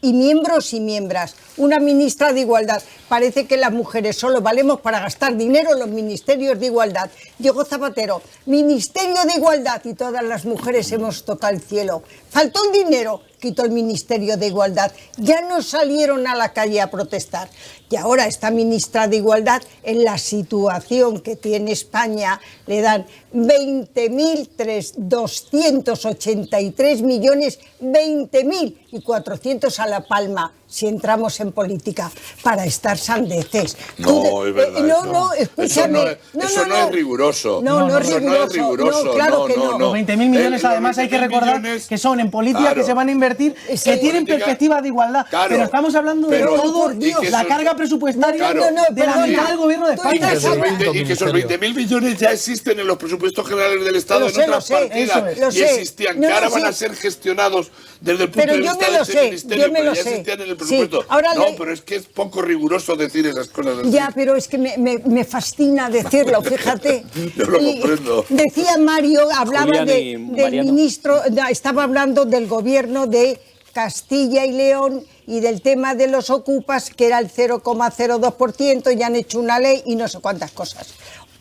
Y miembros y miembras, una ministra de Igualdad. Parece que las mujeres solo valemos para gastar dinero en los ministerios de igualdad. Diego Zapatero, Ministerio de Igualdad, y todas las mujeres hemos tocado el cielo. Faltó el dinero, quitó el Ministerio de Igualdad. Ya no salieron a la calle a protestar. Y ahora esta ministra de Igualdad, en la situación que tiene España, le dan 20.283 millones, 20.400 a La Palma, si entramos en política, para estar sandeces. No, es verdad. No, escúchame. Eso no es riguroso. No es Eso no es riguroso. riguroso. No, claro que no. Los 20.000 millones, además, hay que recordar que son en política que se van a invertir, Es que que tienen política- perspectiva de igualdad. Claro, pero estamos hablando de pero- todo, y que la eso- carga presupuestaria Claro. de la mitad del gobierno de Tú España. estás hablando- Y que esos 20.000 millones ya existen en los presupuestos generales del Estado Lo en sé, otras lo sé, partidas. eso es. Lo Y sé. existían, No, que ahora lo van sé. a ser gestionados desde el punto Pero de yo vista me de lo ese sé, ministerio, yo me pero lo ya sé. existían en el Sí, presupuesto. ahora No, le- pero es que es poco riguroso decir esas cosas así. Ya, pero es que me fascina decirlo, fíjate. Yo lo Y comprendo. decía Mario, hablaba Julián y del Mariano. ministro, estaba hablando del gobierno de Castilla y León y del tema de los ocupas, que era el 0,02%, y han hecho una ley y no sé cuántas cosas.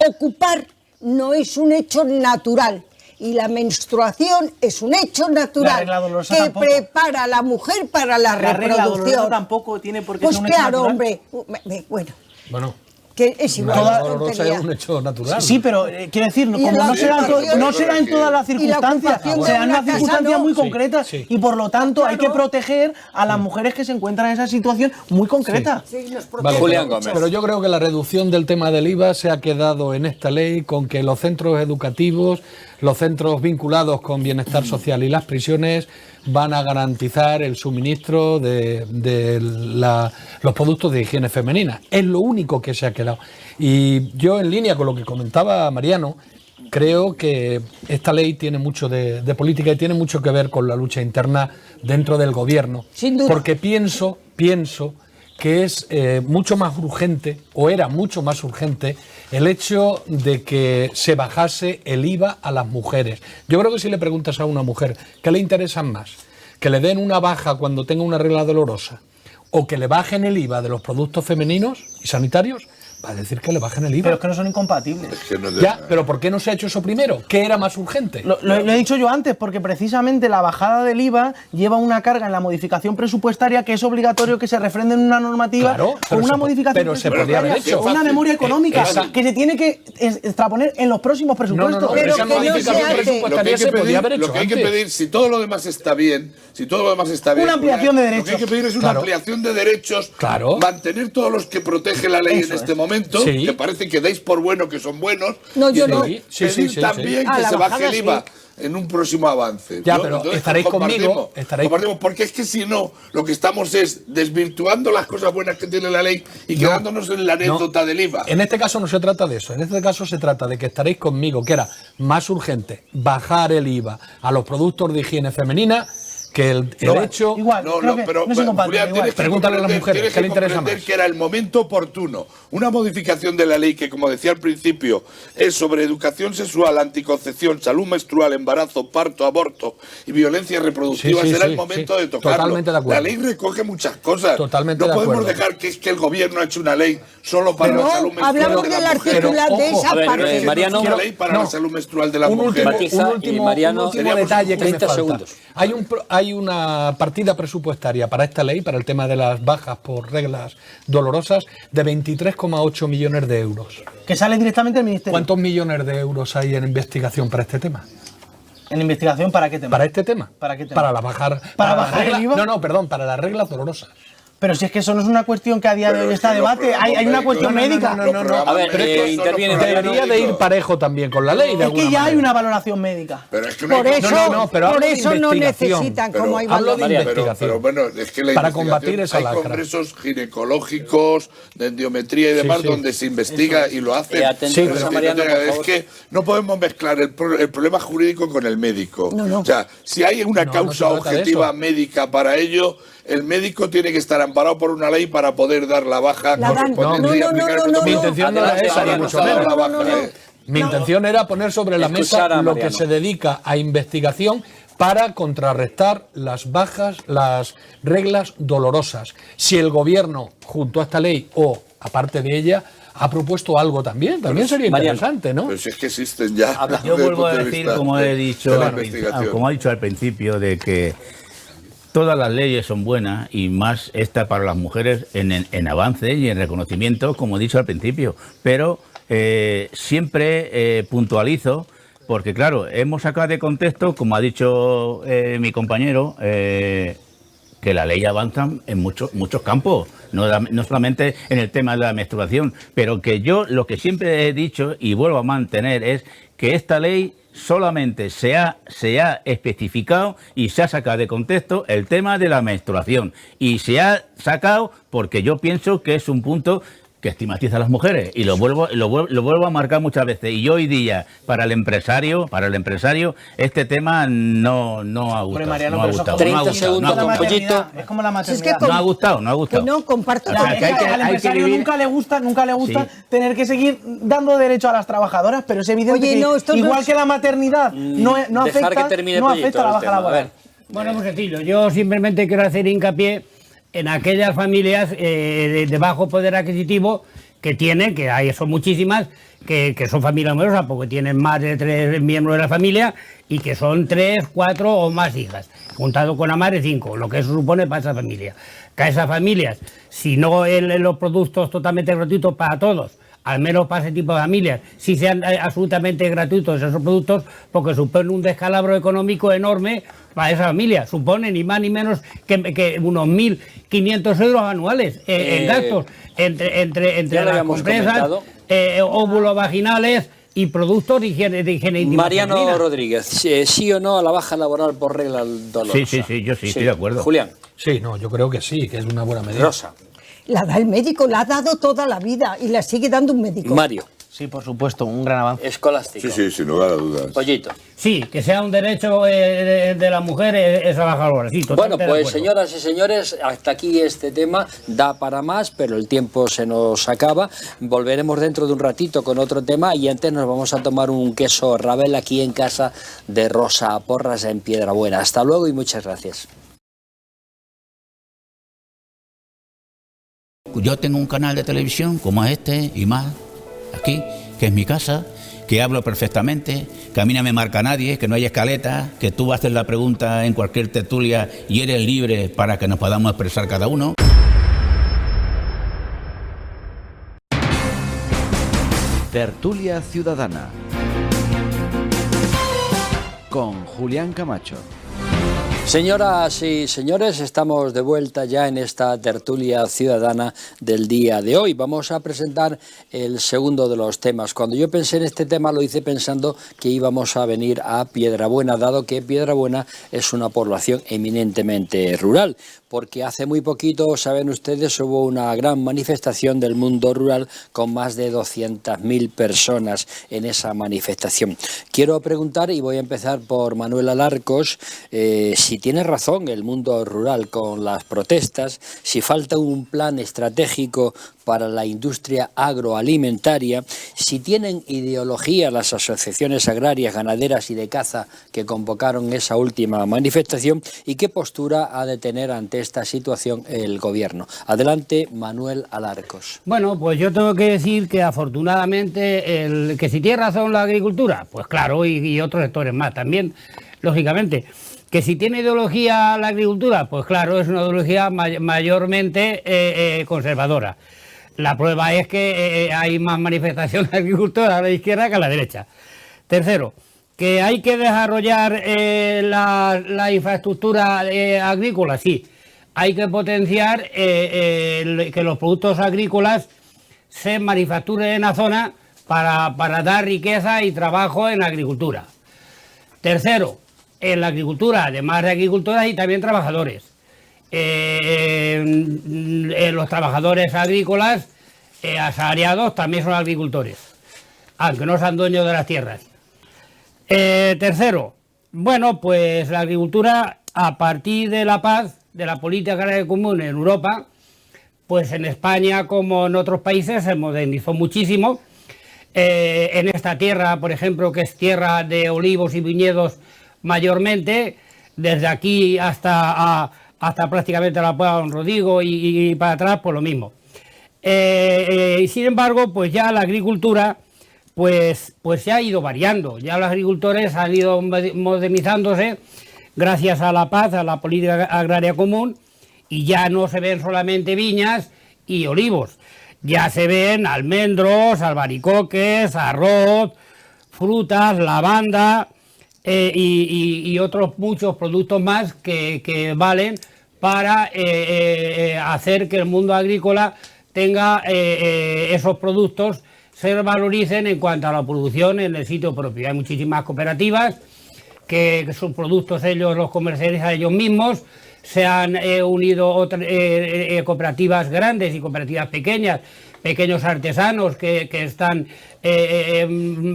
Ocupar no es un hecho natural. Y la menstruación es un hecho La natural regla dolorosa que tampoco. prepara a la mujer para la La regla dolorosa reproducción. tampoco tiene por qué Pues ser un hecho claro, natural. hombre. Bueno, Bueno, que es igual. la es dolorosa tontería. es un hecho natural. Sí, pero quiero decir, como la no se dan ocupación- no se da en todas las Y la circunstancias, ocupación se de dan una unas casa circunstancias no. muy Sí, concretas sí. y por lo tanto hay que Claro. proteger a las mujeres que se encuentran en esa situación muy concreta. Sí, nos protege Vale, Julián pero, Gómez. pero yo creo que la reducción del tema del IVA se ha quedado en esta ley con que los centros educativos, los centros vinculados con bienestar social y las prisiones van a garantizar el suministro de los productos de higiene femenina. Es lo único que se ha quedado. Y yo, en línea con lo que comentaba Mariano, creo que esta ley tiene mucho de política y tiene mucho que ver con la lucha interna dentro del gobierno. Sin duda. Porque pienso que es mucho más urgente, o era mucho más urgente, el hecho de que se bajase el IVA a las mujeres. Yo creo que si le preguntas a una mujer, ¿qué le interesan más? ¿Que le den una baja cuando tenga una regla dolorosa? ¿O que le bajen el IVA de los productos femeninos y sanitarios? Va a decir que le bajen el IVA. Pero es que no son incompatibles. Es que no es de- Ya, pero ¿por qué no se ha hecho eso primero? ¿Qué era más urgente? Lo he dicho yo antes, porque precisamente la bajada del IVA lleva una carga en la modificación presupuestaria que es obligatorio que se refrende en una normativa Claro, con pero una se- modificación pero se podía haber presupuestaria, hecho. con una Fácil. memoria económica Esa- que se tiene que extraponer en los próximos presupuestos. No, Pero esa que no se modificación hace. presupuestaria se podía haber hecho lo que hay que antes. pedir, si todo lo demás está bien, Una ampliación de Lo derechos. que hay que pedir es una Claro. ampliación de derechos, Claro. mantener todos los que protege la ley Eso en este momento, Sí. que parece que dais por bueno que son buenos. No, yo y no. pedir Sí, también Ah, que la se baje bajada el IVA sí. en un próximo avance. Ya, ¿no? pero Entonces, estaréis conmigo, compartimos, porque es que si no, lo que estamos es desvirtuando las cosas buenas que tiene la ley y quedándonos en la anécdota del IVA. En este caso no se trata de eso. En este caso se trata de que estaréis conmigo, que era más urgente bajar el IVA a los productos de higiene femenina que el hecho. Igual, creo que no es incompatible, Julián, igual. tienes que Pregúntale a las comprender- mujeres, tienes ¿qué le interesa comprender más? que era el momento oportuno. Una modificación de la ley que, como decía al principio, es sobre educación sexual, anticoncepción, salud menstrual, embarazo, parto, aborto y violencia reproductiva. Sí, sí, Será sí, el momento sí. de tocarlo. Totalmente de acuerdo. La ley recoge muchas cosas. Totalmente no de podemos acuerdo. dejar que es que el gobierno ha hecho una ley solo para No, la salud menstrual hablamos de del la mujer. articulado de Pero, ojo, esa a ver, parte. Pero es que Mariano, no es una ley para la salud menstrual de la un mujer. último, Matiza, y Mariano, un último seríamos detalle que me 30 falta. segundos. Hay una partida presupuestaria para esta ley, para el tema de las bajas por reglas dolorosas, de 23,8 millones de euros. Que sale directamente del Ministerio. ¿Cuántos millones de euros hay en investigación para este tema? ¿En investigación para qué tema? ¿Para este tema? ¿Para qué tema? Para la bajar. ¿Para las bajar el reglas- IVA? No, perdón, para las reglas dolorosas. Pero si es que eso no es una cuestión que a día de Pero hoy es está a que los debate, hay una programas cuestión médicos- médica. los programas A ver, médicos son los interviene programas Debería de ir médicos. parejo también con la ley, de Es que alguna ya hay manera. una valoración médica. Pero es que no hay Por eso, no, pero hablo por de eso no investigación. necesitan, Pero como hay hablo de valor. María, investigación. Pero bueno, es que la Para investigación- combatir esa hay lacra. congresos ginecológicos, de endiometría y demás, sí. donde se investiga y lo hacen. atención, Pero es que, Mariano, por es favor. que no podemos mezclar el problema jurídico con el médico. No, no. O sea, si hay una No, causa no se trata de objetiva eso. médica para ello, el médico tiene que estar amparado por una ley para poder dar la baja La dan. correspondiente y No, no, aplicar el no, no, protocolo. Mi intención no era Adelante, esa, ni Mariano, mucho no, menos. no, no, no. Mi intención era poner sobre la Escuchar mesa a lo que Mariano. se dedica a investigación para contrarrestar las bajas, las reglas dolorosas. Si el gobierno, junto a esta ley o aparte de ella, ha propuesto algo también sería Mariano, interesante, ¿no? Pero si es que existen ya. Habla. Yo desde el vuelvo a punto de decir, vista como he de dicho, la al investigación. como ha dicho al principio, de que todas las leyes son buenas y más esta para las mujeres en avance y en reconocimiento, como he dicho al principio. Pero siempre puntualizo, porque claro, hemos sacado de contexto, como ha dicho mi compañero, que la ley avanza en muchos campos, no solamente en el tema de la menstruación, pero que yo lo que siempre he dicho y vuelvo a mantener es que esta ley solamente se ha especificado y se ha sacado de contexto el tema de la menstruación, y se ha sacado porque yo pienso que es un punto que estigmatiza a las mujeres, y lo vuelvo a marcar muchas veces. Y hoy día para el empresario este tema no ha Hombre, gustado, Mariano, no ha pero eso es gustado, como no ha 30 gustado, segundos no ha con la gustado. Pollito. maternidad, es como la Si es maternidad. que No ha gustado, no ha Que gustado. no, comparto O sea, también. que hay que- al empresario vivir- nunca le gusta Sí. tener que seguir dando derecho a las trabajadoras, pero es evidente Oye, que no, esto no igual es- que la maternidad no Dejar afecta, que termine no Pollito afecta a la el baja tema. A laboral. ver. Bueno, muy sencillo. Yo simplemente quiero hacer hincapié en aquellas familias de bajo poder adquisitivo que tienen, que hay, son muchísimas, que son familias numerosas porque tienen más de 3 miembros de la familia y que son 3, 4 o más hijas, juntado con la madre 5, lo que eso supone para esa familia. Que a esas familias, si no los productos totalmente gratuitos para todos, al menos para ese tipo de familias, si sean absolutamente gratuitos esos productos, porque supone un descalabro económico enorme para esa familia. Supone ni más ni menos que unos 1.500 euros anuales en gastos entre ya lo las habíamos compresas, comentado. óvulos vaginales y productos de higiene íntima Mariano femenina. Rodríguez, sí o no a la baja laboral por regla dolorosa. Sí, yo sí estoy de acuerdo. Julián, Sí, no, yo creo que sí, que es una buena medida. Rosa, La da el médico, la ha dado toda la vida y la sigue dando un médico. Mario, Sí, por supuesto, un gran avance. Escolástico, Sí, sin lugar a dudas. Pollito. Sí, que sea un derecho de la mujer esa baja laboral. Sí, Bueno, totalmente de pues acuerdo. señoras y señores, hasta aquí este tema, da para más, pero el tiempo se nos acaba. Volveremos dentro de un ratito con otro tema y antes nos vamos a tomar un queso Rabel aquí en casa de Rosa Porras en Piedrabuena. Hasta luego y muchas gracias. yo tengo un canal de televisión como este y más, aquí, que es mi casa, que hablo perfectamente, que a mí no me marca nadie, que no hay escaleta, que tú haces la pregunta en cualquier tertulia y eres libre para que nos podamos expresar cada uno. Tertulia Ciudadana con Julián Camacho. Señoras y señores, estamos de vuelta ya en esta tertulia ciudadana del día de hoy. Vamos a presentar el segundo de los temas. Cuando yo pensé en este tema lo hice pensando que íbamos a venir a Piedrabuena, dado que Piedrabuena es una población eminentemente rural, porque hace muy poquito, saben ustedes, hubo una gran manifestación del mundo rural con más de 200.000 personas en esa manifestación. Quiero preguntar, y voy a empezar por Manuel Alarcos, si tiene razón el mundo rural con las protestas, si falta un plan estratégico para la industria agroalimentaria, si tienen ideología las asociaciones agrarias, ganaderas y de caza que convocaron esa última manifestación y qué postura ha de tener ante esta situación el gobierno. Adelante, Manuel Alarcos. Bueno, pues yo tengo que decir que afortunadamente, que si tiene razón la agricultura, pues claro, y otros sectores más también, lógicamente. Que si tiene ideología la agricultura, pues claro, es una ideología mayormente conservadora. La prueba es que hay más manifestaciones agricultoras a la izquierda que a la derecha. Tercero, que hay que desarrollar la infraestructura agrícola, sí. Hay que potenciar que los productos agrícolas se manufacturen en la zona para dar riqueza y trabajo en la agricultura. Tercero, en la agricultura, además de agricultoras, hay también trabajadores. Los trabajadores agrícolas asalariados también son agricultores, aunque no sean dueños de las tierras. Tercero, bueno, pues la agricultura, a partir de la paz, de la política agraria común en Europa, pues en España como en otros países se modernizó muchísimo. En esta tierra, por ejemplo, que es tierra de olivos y viñedos mayormente, desde aquí hasta prácticamente la Puebla de Don Rodrigo y para atrás, pues lo mismo. Y sin embargo, pues ya la agricultura pues se ha ido variando. Ya los agricultores han ido modernizándose gracias a la paz, a la política agraria común, y ya no se ven solamente viñas y olivos. Ya se ven almendros, albaricoques, arroz, frutas, lavanda y otros muchos productos más que valen para hacer que el mundo agrícola tenga esos productos, se valoricen en cuanto a la producción en el sitio propio. Hay muchísimas cooperativas que sus productos ellos los comercializan ellos mismos. Se han unido otras cooperativas grandes y cooperativas pequeñas, pequeños artesanos que están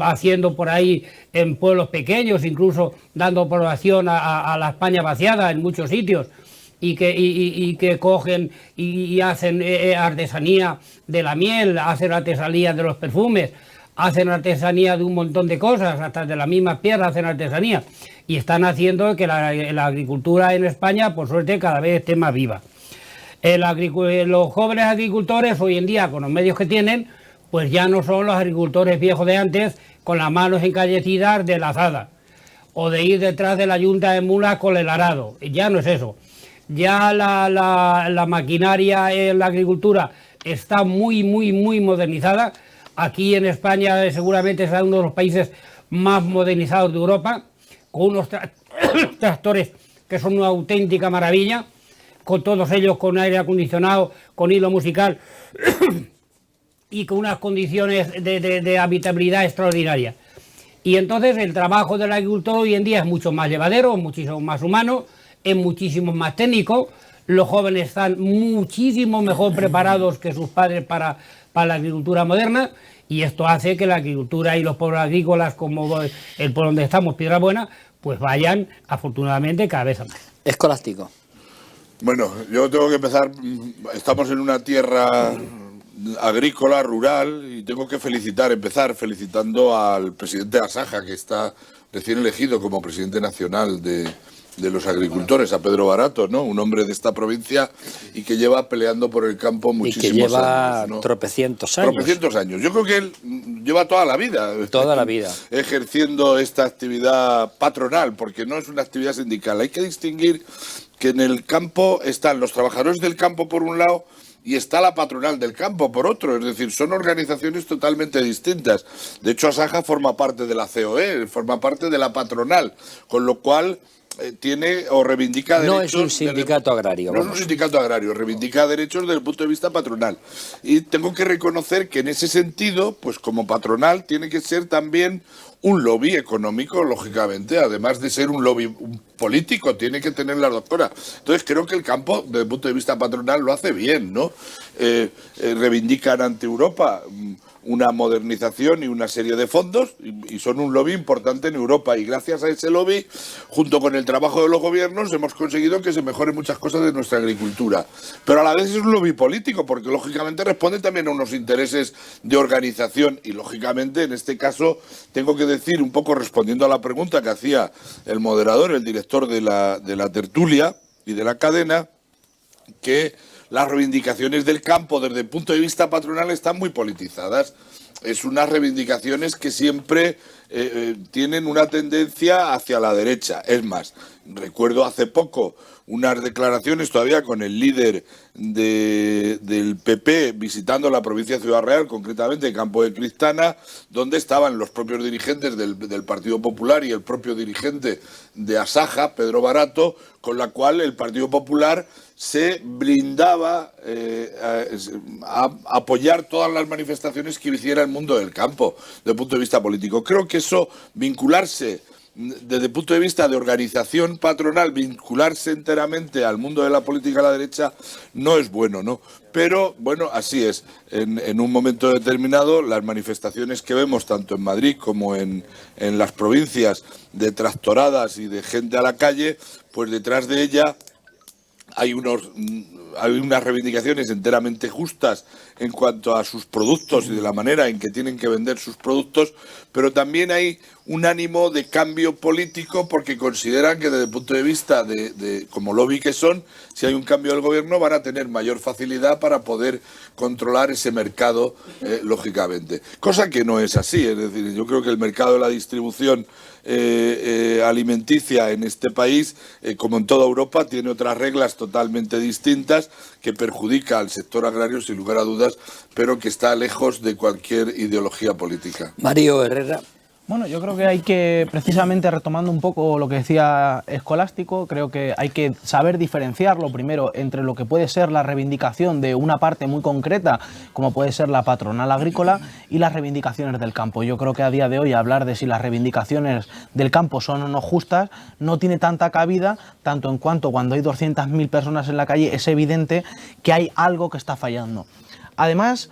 haciendo por ahí en pueblos pequeños, incluso dando población a la España vaciada en muchos sitios, y que cogen y hacen artesanía de la miel, hacen artesanía de los perfumes, hacen artesanía de un montón de cosas, hasta de las mismas piedras hacen artesanía, y están haciendo que la agricultura en España, por suerte, cada vez esté más viva. Los jóvenes agricultores hoy en día, con los medios que tienen, pues ya no son los agricultores viejos de antes, con las manos encallecidas de la azada, o de ir detrás de la yunta de mulas con el arado. Ya no es eso. Ya la maquinaria en la agricultura está muy modernizada. Aquí en España seguramente es uno de los países más modernizados de Europa, con unos tractores que son una auténtica maravilla, con todos ellos con aire acondicionado, con hilo musical y con unas condiciones de habitabilidad extraordinarias. Y entonces el trabajo del agricultor hoy en día es mucho más llevadero, muchísimo más humano, es muchísimo más técnico. Los jóvenes están muchísimo mejor preparados que sus padres para la agricultura moderna, y esto hace que la agricultura y los pueblos agrícolas, como el pueblo donde estamos, Piedrabuena, pues vayan afortunadamente cada vez a más. Escolástico. Bueno, yo tengo que empezar. Estamos en una tierra agrícola, rural, y tengo que empezar felicitando al presidente Asaja, que está recién elegido como presidente nacional de los agricultores, a Pedro Barato, ¿no? Un hombre de esta provincia y que lleva peleando por el campo muchísimos años. Y que lleva ¿no? tropecientos años. Tropecientos años. Yo creo que él lleva toda la vida. Toda la vida. Ejerciendo esta actividad patronal, porque no es una actividad sindical. Hay que distinguir que en el campo están los trabajadores del campo por un lado y está la patronal del campo por otro, es decir, son organizaciones totalmente distintas. De hecho, Asaja forma parte de la COE, forma parte de la patronal, con lo cual tiene o reivindica derechos... No es un sindicato agrario. No es un sindicato agrario, reivindica derechos desde el punto de vista patronal. Y tengo que reconocer que en ese sentido, pues como patronal, tiene que ser también un lobby económico, lógicamente, además de ser un lobby político, tiene que tener las dos cosas. Entonces creo que el campo, desde el punto de vista patronal, lo hace bien, ¿no? Reivindican ante Europa una modernización y una serie de fondos y son un lobby importante en Europa, y gracias a ese lobby, junto con el trabajo de los gobiernos, hemos conseguido que se mejoren muchas cosas de nuestra agricultura. Pero a la vez es un lobby político, porque lógicamente responde también a unos intereses de organización y lógicamente en este caso tengo que decir, un poco respondiendo a la pregunta que hacía el moderador, el director de la tertulia y de la cadena, que las reivindicaciones del campo desde el punto de vista patronal están muy politizadas. Es unas reivindicaciones que siempre tienen una tendencia hacia la derecha. Es más, recuerdo hace poco unas declaraciones todavía con el líder del PP visitando la provincia de Ciudad Real, concretamente el campo de Cristana, donde estaban los propios dirigentes del Partido Popular y el propio dirigente de Asaja, Pedro Barato, con la cual el Partido Popular se blindaba a apoyar todas las manifestaciones que hiciera el mundo del campo, desde el punto de vista político. Creo que eso, vincularse desde el punto de vista de organización patronal, vincularse enteramente al mundo de la política a la derecha, no es bueno, ¿no? Pero, bueno, así es. En un momento determinado, las manifestaciones que vemos, tanto en Madrid como en las provincias, de tractoradas y de gente a la calle, pues detrás de ella hay unas reivindicaciones enteramente justas en cuanto a sus productos y de la manera en que tienen que vender sus productos, pero también hay un ánimo de cambio político porque consideran que desde el punto de vista de como lobby que son, si hay un cambio del gobierno van a tener mayor facilidad para poder controlar ese mercado, lógicamente. Cosa que no es así, es decir, yo creo que el mercado de la distribución alimenticia en este país, como en toda Europa, tiene otras reglas totalmente distintas que perjudica al sector agrario sin lugar a dudas, pero que está lejos de cualquier ideología política. Mario Herrera. Bueno, yo creo que hay que, precisamente retomando un poco lo que decía Escolástico, creo que hay que saber diferenciarlo primero entre lo que puede ser la reivindicación de una parte muy concreta, como puede ser la patronal agrícola, y las reivindicaciones del campo. Yo creo que a día de hoy hablar de si las reivindicaciones del campo son o no justas no tiene tanta cabida, tanto en cuanto cuando hay 200.000 personas en la calle es evidente que hay algo que está fallando. Además,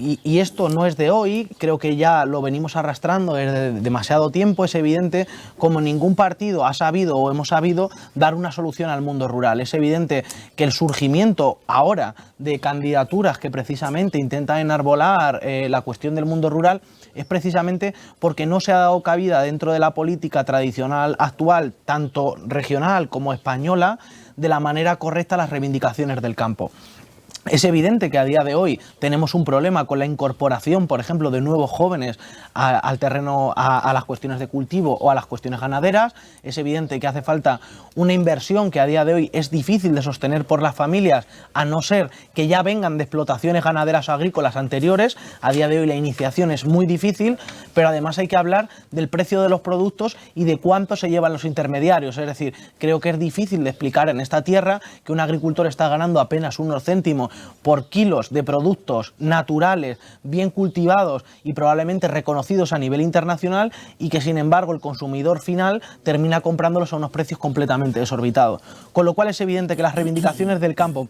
y esto no es de hoy, creo que ya lo venimos arrastrando desde demasiado tiempo, es evidente como ningún partido ha sabido o hemos sabido dar una solución al mundo rural. Es evidente que el surgimiento ahora de candidaturas que precisamente intentan enarbolar la cuestión del mundo rural es precisamente porque no se ha dado cabida dentro de la política tradicional actual, tanto regional como española, de la manera correcta a las reivindicaciones del campo. Es evidente que a día de hoy tenemos un problema con la incorporación, por ejemplo, de nuevos jóvenes al terreno, a las cuestiones de cultivo o a las cuestiones ganaderas. Es evidente que hace falta una inversión que a día de hoy es difícil de sostener por las familias, a no ser que ya vengan de explotaciones ganaderas o agrícolas anteriores. A día de hoy la iniciación es muy difícil, pero además hay que hablar del precio de los productos y de cuánto se llevan los intermediarios. Es decir, creo que es difícil de explicar en esta tierra que un agricultor está ganando apenas unos céntimos por kilos de productos naturales, bien cultivados y probablemente reconocidos a nivel internacional, y que sin embargo el consumidor final termina comprándolos a unos precios completamente desorbitados. Con lo cual es evidente que las reivindicaciones del campo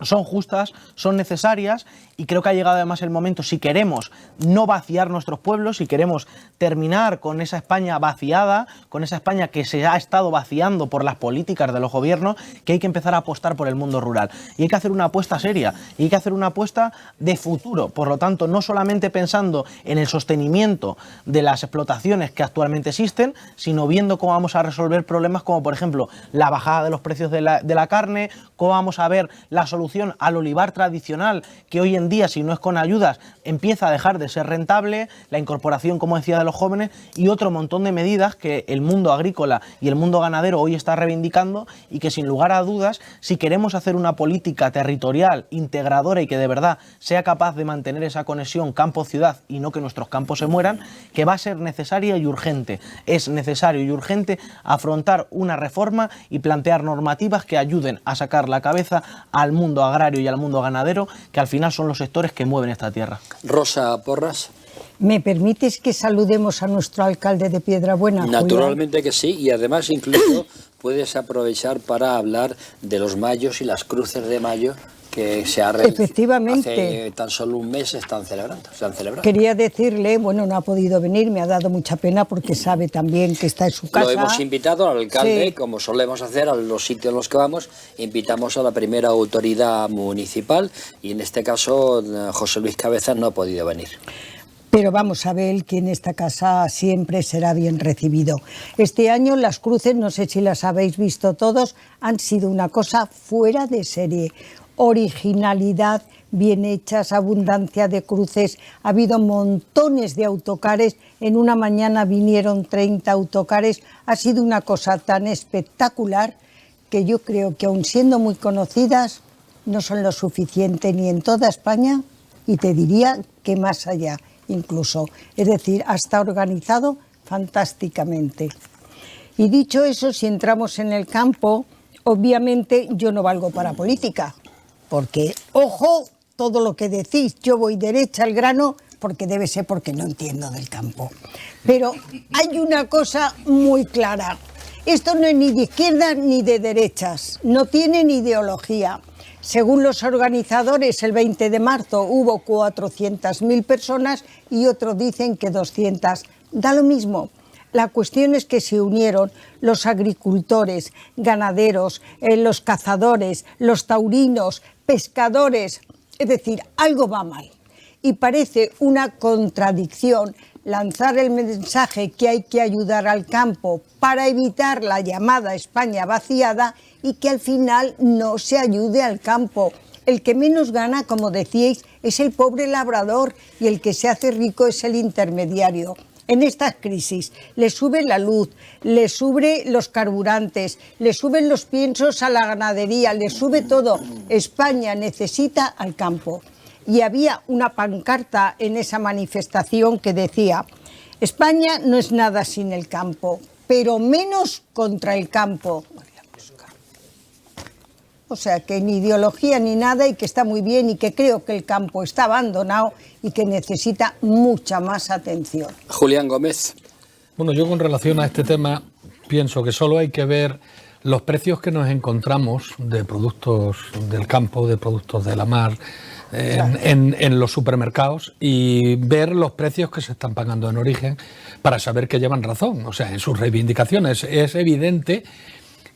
son justas, son necesarias y creo que ha llegado además el momento, si queremos no vaciar nuestros pueblos, si queremos terminar con esa España vaciada, con esa España que se ha estado vaciando por las políticas de los gobiernos, que hay que empezar a apostar por el mundo rural. Y hay que hacer una apuesta seria, y hay que hacer una apuesta de futuro. Por lo tanto, no solamente pensando en el sostenimiento de las explotaciones que actualmente existen, sino viendo cómo vamos a resolver problemas como, por ejemplo, la bajada de los precios de la carne, cómo vamos a ver la solución al olivar tradicional, que hoy en día, si no es con ayudas, empieza a dejar de ser rentable, la incorporación, como decía, de los jóvenes y otro montón de medidas que el mundo agrícola y el mundo ganadero hoy está reivindicando y que, sin lugar a dudas, si queremos hacer una política territorial integradora y que de verdad sea capaz de mantener esa conexión campo-ciudad y no que nuestros campos se mueran, que va a ser necesaria y urgente. Es necesario y urgente afrontar una reforma y plantear normativas que ayuden a sacar la cabeza al mundo agrario y al mundo ganadero, que al final son los sectores que mueven esta tierra. Rosa Porras. ¿Me permites que saludemos a nuestro alcalde de Piedrabuena? Naturalmente que sí, y además incluso puedes aprovechar para hablar de los mayos y las cruces de mayo que se ha realizado. Efectivamente. Hace tan solo un mes se han celebrado. Quería decirle, bueno, no ha podido venir, me ha dado mucha pena porque sabe también que está en su casa. Lo hemos invitado al alcalde, sí, como solemos hacer a los sitios en los que vamos, invitamos a la primera autoridad municipal y en este caso José Luis Cabezas no ha podido venir. Pero vamos a ver que en esta casa siempre será bien recibido. Este año las cruces, no sé si las habéis visto todos, han sido una cosa fuera de serie. Originalidad, bien hechas, abundancia de cruces, ha habido montones de autocares, en una mañana vinieron 30 autocares, ha sido una cosa tan espectacular que yo creo que aun siendo muy conocidas no son lo suficiente ni en toda España y te diría que más allá incluso, es decir, hasta organizado fantásticamente. Y dicho eso, si entramos en el campo, obviamente yo no valgo para política. Porque, ojo, todo lo que decís, yo voy derecha al grano, porque debe ser porque no entiendo del campo. Pero hay una cosa muy clara, esto no es ni de izquierdas ni de derechas, no tiene ni ideología. Según los organizadores, el 20 de marzo hubo 400.000 personas y otros dicen que 200. Da lo mismo. La cuestión es que se unieron los agricultores, ganaderos, los cazadores, los taurinos, pescadores, es decir, algo va mal. Y parece una contradicción lanzar el mensaje que hay que ayudar al campo para evitar la llamada España vaciada y que al final no se ayude al campo. El que menos gana, como decíais, es el pobre labrador y el que se hace rico es el intermediario. En estas crisis le sube la luz, le sube los carburantes, le suben los piensos a la ganadería, le sube todo. España necesita al campo. Y había una pancarta en esa manifestación que decía: España no es nada sin el campo, pero menos contra el campo. O sea, que ni ideología ni nada, y que está muy bien, y que creo que el campo está abandonado y que necesita mucha más atención. Julián Gómez. Bueno, yo con relación a este tema pienso que solo hay que ver los precios que nos encontramos de productos del campo, de productos de la mar, en los supermercados, y ver los precios que se están pagando en origen para saber que llevan razón. O sea, en sus reivindicaciones es evidente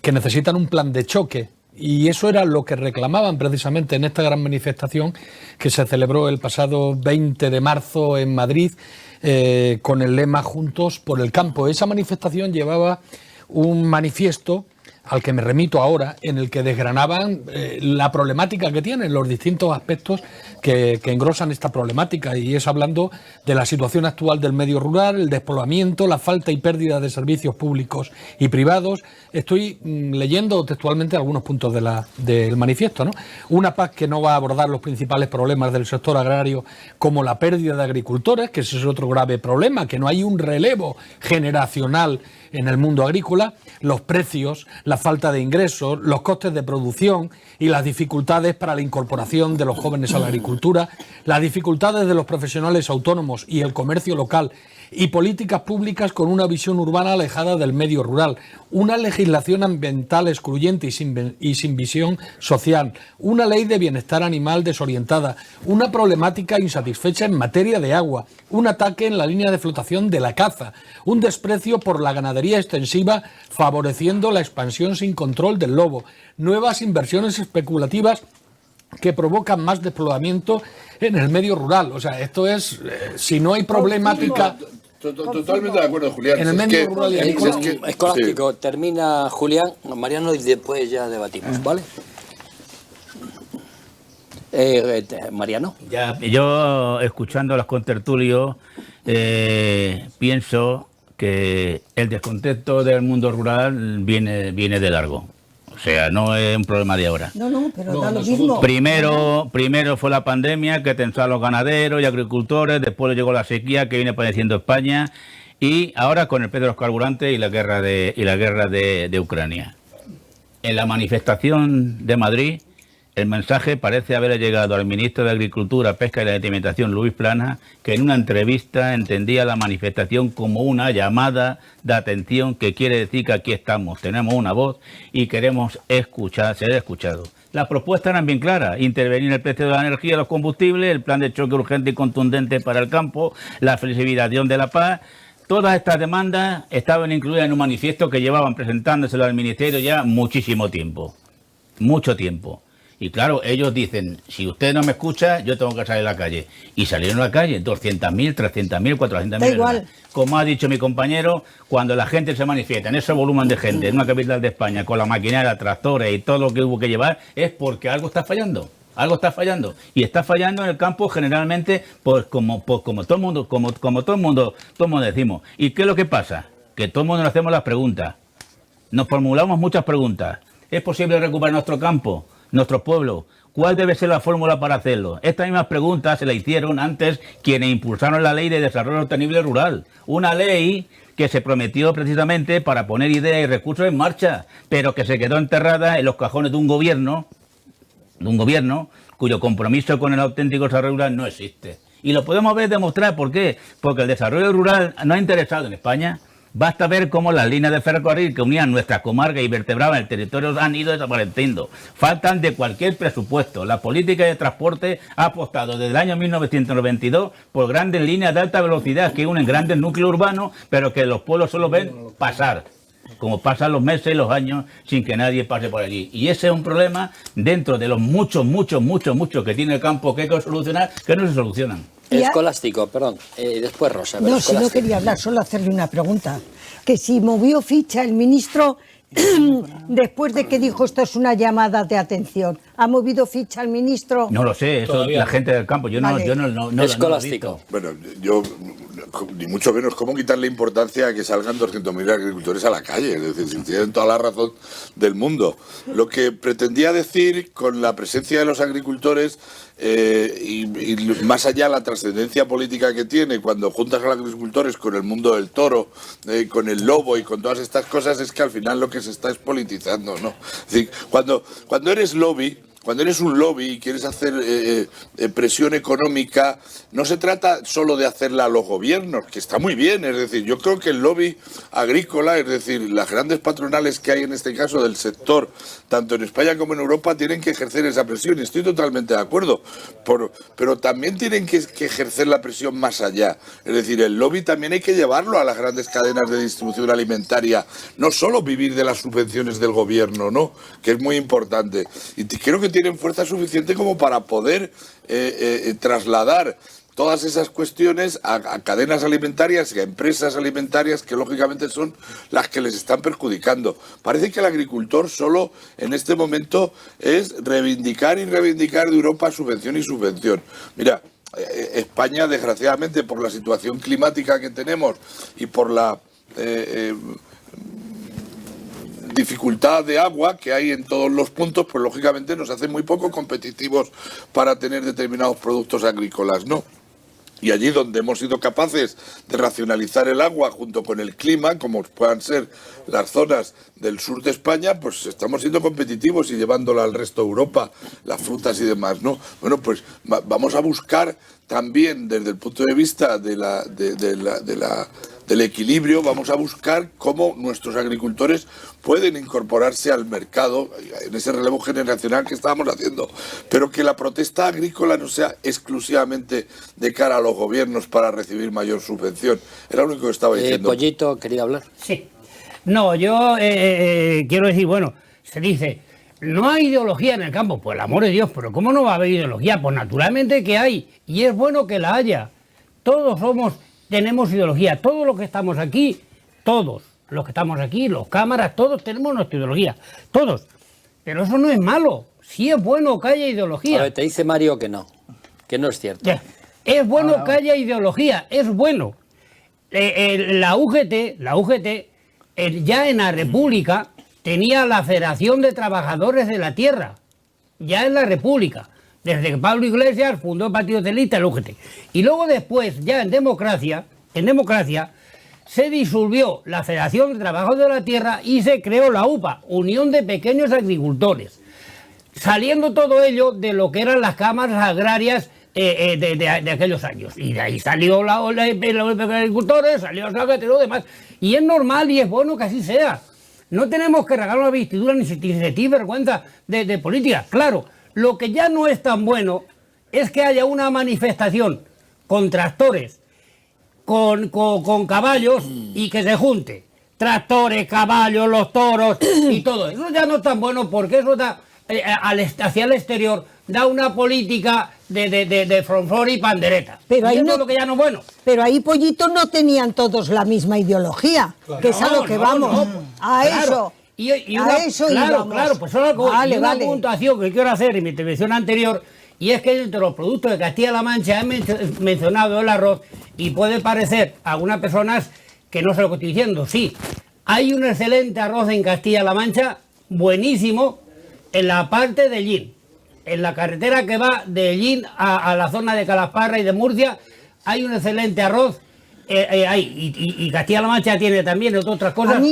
que necesitan un plan de choque. Y eso era lo que reclamaban precisamente en esta gran manifestación que se celebró el pasado 20 de marzo en Madrid, con el lema Juntos por el Campo. Esa manifestación llevaba un manifiesto al que me remito ahora, en el que desgranaban la problemática que tienen, los distintos aspectos que engrosan esta problemática, y es hablando de la situación actual del medio rural, el despoblamiento, la falta y pérdida de servicios públicos y privados. Estoy leyendo textualmente algunos puntos del manifiesto, ¿no? Una PAC que no va a abordar los principales problemas del sector agrario, como la pérdida de agricultores, que ese es otro grave problema, que no hay un relevo generacional en el mundo agrícola, los precios, la falta de ingresos, los costes de producción y las dificultades para la incorporación de los jóvenes a la agricultura, las dificultades de los profesionales autónomos y el comercio local, y políticas públicas con una visión urbana alejada del medio rural, una legislación ambiental excluyente y sin visión social, una ley de bienestar animal desorientada, una problemática insatisfecha en materia de agua, un ataque en la línea de flotación de la caza, un desprecio por la ganadería extensiva favoreciendo la expansión sin control del lobo, nuevas inversiones especulativas que provocan más despoblamiento en el medio rural. O sea, esto es, si no hay problemática... Totalmente de acuerdo, Julián. En el medio rural y agrícola. Escolástico, termina Julián, Mariano, y después ya debatimos, ¿vale? Mariano. Ya, yo, escuchando a los contertulios, pienso que el descontento del mundo rural viene de largo. O sea, no es un problema de ahora. No, pero da lo mismo. Primero fue la pandemia que tensó a los ganaderos y agricultores, después llegó la sequía que viene padeciendo España y ahora con el precio de los carburantes y la guerra de Ucrania. En la manifestación de Madrid, el mensaje parece haber llegado al ministro de Agricultura, Pesca y la Alimentación, Luis Planas, que en una entrevista entendía la manifestación como una llamada de atención que quiere decir que aquí estamos, tenemos una voz y queremos ser escuchados. Las propuestas eran bien claras: intervenir en el precio de la energía y los combustibles, el plan de choque urgente y contundente para el campo, la flexibilización de la PAC. Todas estas demandas estaban incluidas en un manifiesto que llevaban presentándoselo al Ministerio ya muchísimo tiempo, mucho tiempo. Y claro, ellos dicen, si usted no me escucha, yo tengo que salir a la calle. Y salieron a la calle, 200.000, 300.000, 400.000. Da igual. Como ha dicho mi compañero, cuando la gente se manifiesta en ese volumen de gente, en una capital de España, con la maquinaria, tractores y todo lo que hubo que llevar, es porque algo está fallando. Algo está fallando. Y está fallando en el campo generalmente, pues como todo el mundo, como todo el mundo decimos. ¿Y qué es lo que pasa? Que todo el mundo nos hacemos las preguntas. Nos formulamos muchas preguntas. ¿Es posible recuperar nuestro campo? Nuestro pueblo, ¿cuál debe ser la fórmula para hacerlo? Estas mismas preguntas se la hicieron antes quienes impulsaron la Ley de Desarrollo Sostenible Rural. Una ley que se prometió precisamente para poner ideas y recursos en marcha, pero que se quedó enterrada en los cajones de un gobierno cuyo compromiso con el auténtico desarrollo rural no existe. Y lo podemos ver demostrar. ¿Por qué? Porque el desarrollo rural no ha interesado en España. Basta ver cómo las líneas de ferrocarril que unían nuestras comarcas y vertebraban el territorio han ido desapareciendo. Faltan de cualquier presupuesto. La política de transporte ha apostado desde el año 1992 por grandes líneas de alta velocidad que unen grandes núcleos urbanos, pero que los pueblos solo ven pasar, como pasan los meses y los años sin que nadie pase por allí. Y ese es un problema dentro de los muchos que tiene el campo que hay que solucionar, que no se solucionan. Escolástico, perdón. Después Rosa. No, si no quería hablar, solo hacerle una pregunta. Que si movió ficha el ministro después de que dijo esto es una llamada de atención. ¿Ha movido ficha el ministro? No lo sé, eso la gente del campo. Yo Vale. no Escolástico. Bueno, yo ni mucho menos cómo quitarle importancia a que salgan 200.000 agricultores a la calle. Es decir, si tienen toda la razón del mundo. Lo que pretendía decir con la presencia de los agricultores y más allá la trascendencia política que tiene cuando juntas a los agricultores con el mundo del toro, con el lobo y con todas estas cosas, es que al final lo que se está es politizando, ¿no? Es decir, cuando eres lobby, cuando eres un lobby y quieres hacer presión económica, no se trata solo de hacerla a los gobiernos, que está muy bien. Es decir, yo creo que el lobby agrícola, es decir, las grandes patronales que hay en este caso del sector, tanto en España como en Europa, tienen que ejercer esa presión. Y estoy totalmente de acuerdo. Pero también tienen que ejercer la presión más allá. Es decir, el lobby también hay que llevarlo a las grandes cadenas de distribución alimentaria. No solo vivir de las subvenciones del gobierno, ¿no? Que es muy importante. Y creo que tienen fuerza suficiente como para poder trasladar todas esas cuestiones a cadenas alimentarias y a empresas alimentarias que lógicamente son las que les están perjudicando. Parece que el agricultor solo en este momento es reivindicar y reivindicar de Europa subvención y subvención. Mira, España, desgraciadamente, por la situación climática que tenemos y por la dificultad de agua que hay en todos los puntos, pues lógicamente nos hace muy poco competitivos para tener determinados productos agrícolas, ¿no? Y allí donde hemos sido capaces de racionalizar el agua junto con el clima, como puedan ser las zonas del sur de España, pues estamos siendo competitivos y llevándola al resto de Europa, las frutas y demás, ¿no? Bueno, pues vamos a buscar también desde el punto de vista del equilibrio, vamos a buscar cómo nuestros agricultores pueden incorporarse al mercado en ese relevo generacional que estábamos haciendo, pero que la protesta agrícola no sea exclusivamente de cara a los gobiernos para recibir mayor subvención. Era lo único que estaba diciendo. Pollito, quería hablar. Sí. No, yo quiero decir, bueno, se dice, no hay ideología en el campo. Pues el amor de Dios, pero ¿cómo no va a haber ideología? Pues naturalmente que hay, y es bueno que la haya. Todos tenemos ideología, todos los que estamos aquí, los cámaras, todos tenemos nuestra ideología, todos. Pero eso no es malo, sí es bueno que haya ideología. A ver, te dice Mario que no es cierto. Ya. Es bueno que haya ideología, es bueno. La UGT, ya en la República, tenía la Federación de Trabajadores de la Tierra, ya en la República, desde que Pablo Iglesias fundó el Partido Socialista, el UGT. Y luego después, ya en democracia, se disolvió la Federación de Trabajadores de la Tierra y se creó la UPA, Unión de Pequeños Agricultores, saliendo todo ello de lo que eran las cámaras agrarias de aquellos años. Y de ahí salió los agricultores, salió la saga y lo demás. Y es normal y es bueno que así sea. No tenemos que regalar una vestidura ni sentir vergüenza de política. Claro, lo que ya no es tan bueno es que haya una manifestación con tractores, con caballos y que se junte. Tractores, caballos, los toros y todo. Eso ya no es tan bueno porque eso da, hacia el exterior, da una política de fronflor y pandereta. Pero ahí no, lo que ya no es bueno. Pero ahí, Pollito, no tenían todos la misma ideología, claro. Que es a lo que vamos. A claro. Eso. Claro, pues solo una puntuación que quiero hacer en mi intervención anterior, y es que entre los productos de Castilla-La Mancha he mencionado el arroz, y puede parecer a algunas personas que no sé lo que estoy diciendo. Sí, hay un excelente arroz en Castilla-La Mancha, buenísimo, en la parte de Llín. En la carretera que va de Llín a la zona de Calasparra y de Murcia, hay un excelente arroz. Y Castilla-La Mancha tiene también, entre otras cosas,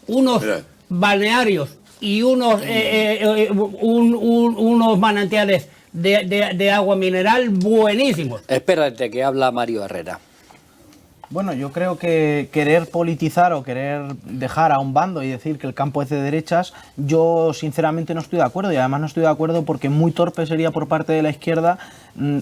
unos balnearios y unos manantiales de agua mineral buenísimos. Espérate, que habla Mario Herrera. Bueno, yo creo que querer politizar o querer dejar a un bando y decir que el campo es de derechas, yo sinceramente no estoy de acuerdo, y además no estoy de acuerdo porque muy torpe sería por parte de la izquierda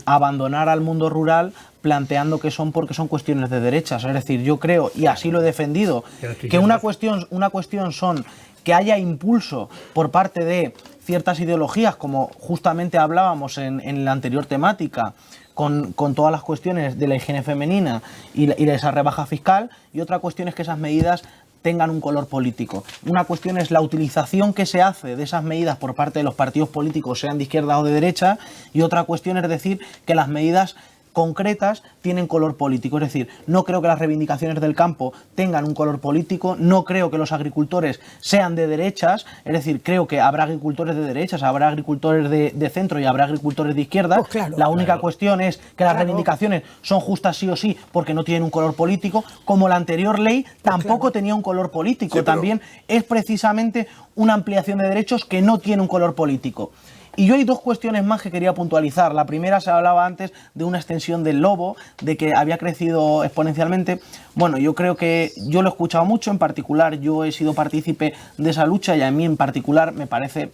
abandonar al mundo rural planteando que porque son cuestiones de derechas. Es decir, yo creo, y así lo he defendido, que una cuestión son que haya impulso por parte de ciertas ideologías, como justamente hablábamos en la anterior temática, con todas las cuestiones de la higiene femenina y de esa rebaja fiscal, y otra cuestión es que esas medidas tengan un color político. Una cuestión es la utilización que se hace de esas medidas por parte de los partidos políticos, sean de izquierda o de derecha, y otra cuestión es decir que las medidas concretas tienen color político. Es decir, no creo que las reivindicaciones del campo tengan un color político, no creo que los agricultores sean de derechas, es decir, creo que habrá agricultores de derechas, habrá agricultores de centro y habrá agricultores de izquierda. Pues claro, la única cuestión es que las reivindicaciones son justas sí o sí porque no tienen un color político, como la anterior ley tampoco tenía un color político, también es precisamente una ampliación de derechos que no tiene un color político. Y yo hay dos cuestiones más que quería puntualizar. La primera, se hablaba antes de una extensión del lobo, de que había crecido exponencialmente. Bueno, yo creo que yo lo he escuchado mucho, en particular yo he sido partícipe de esa lucha y a mí en particular me parece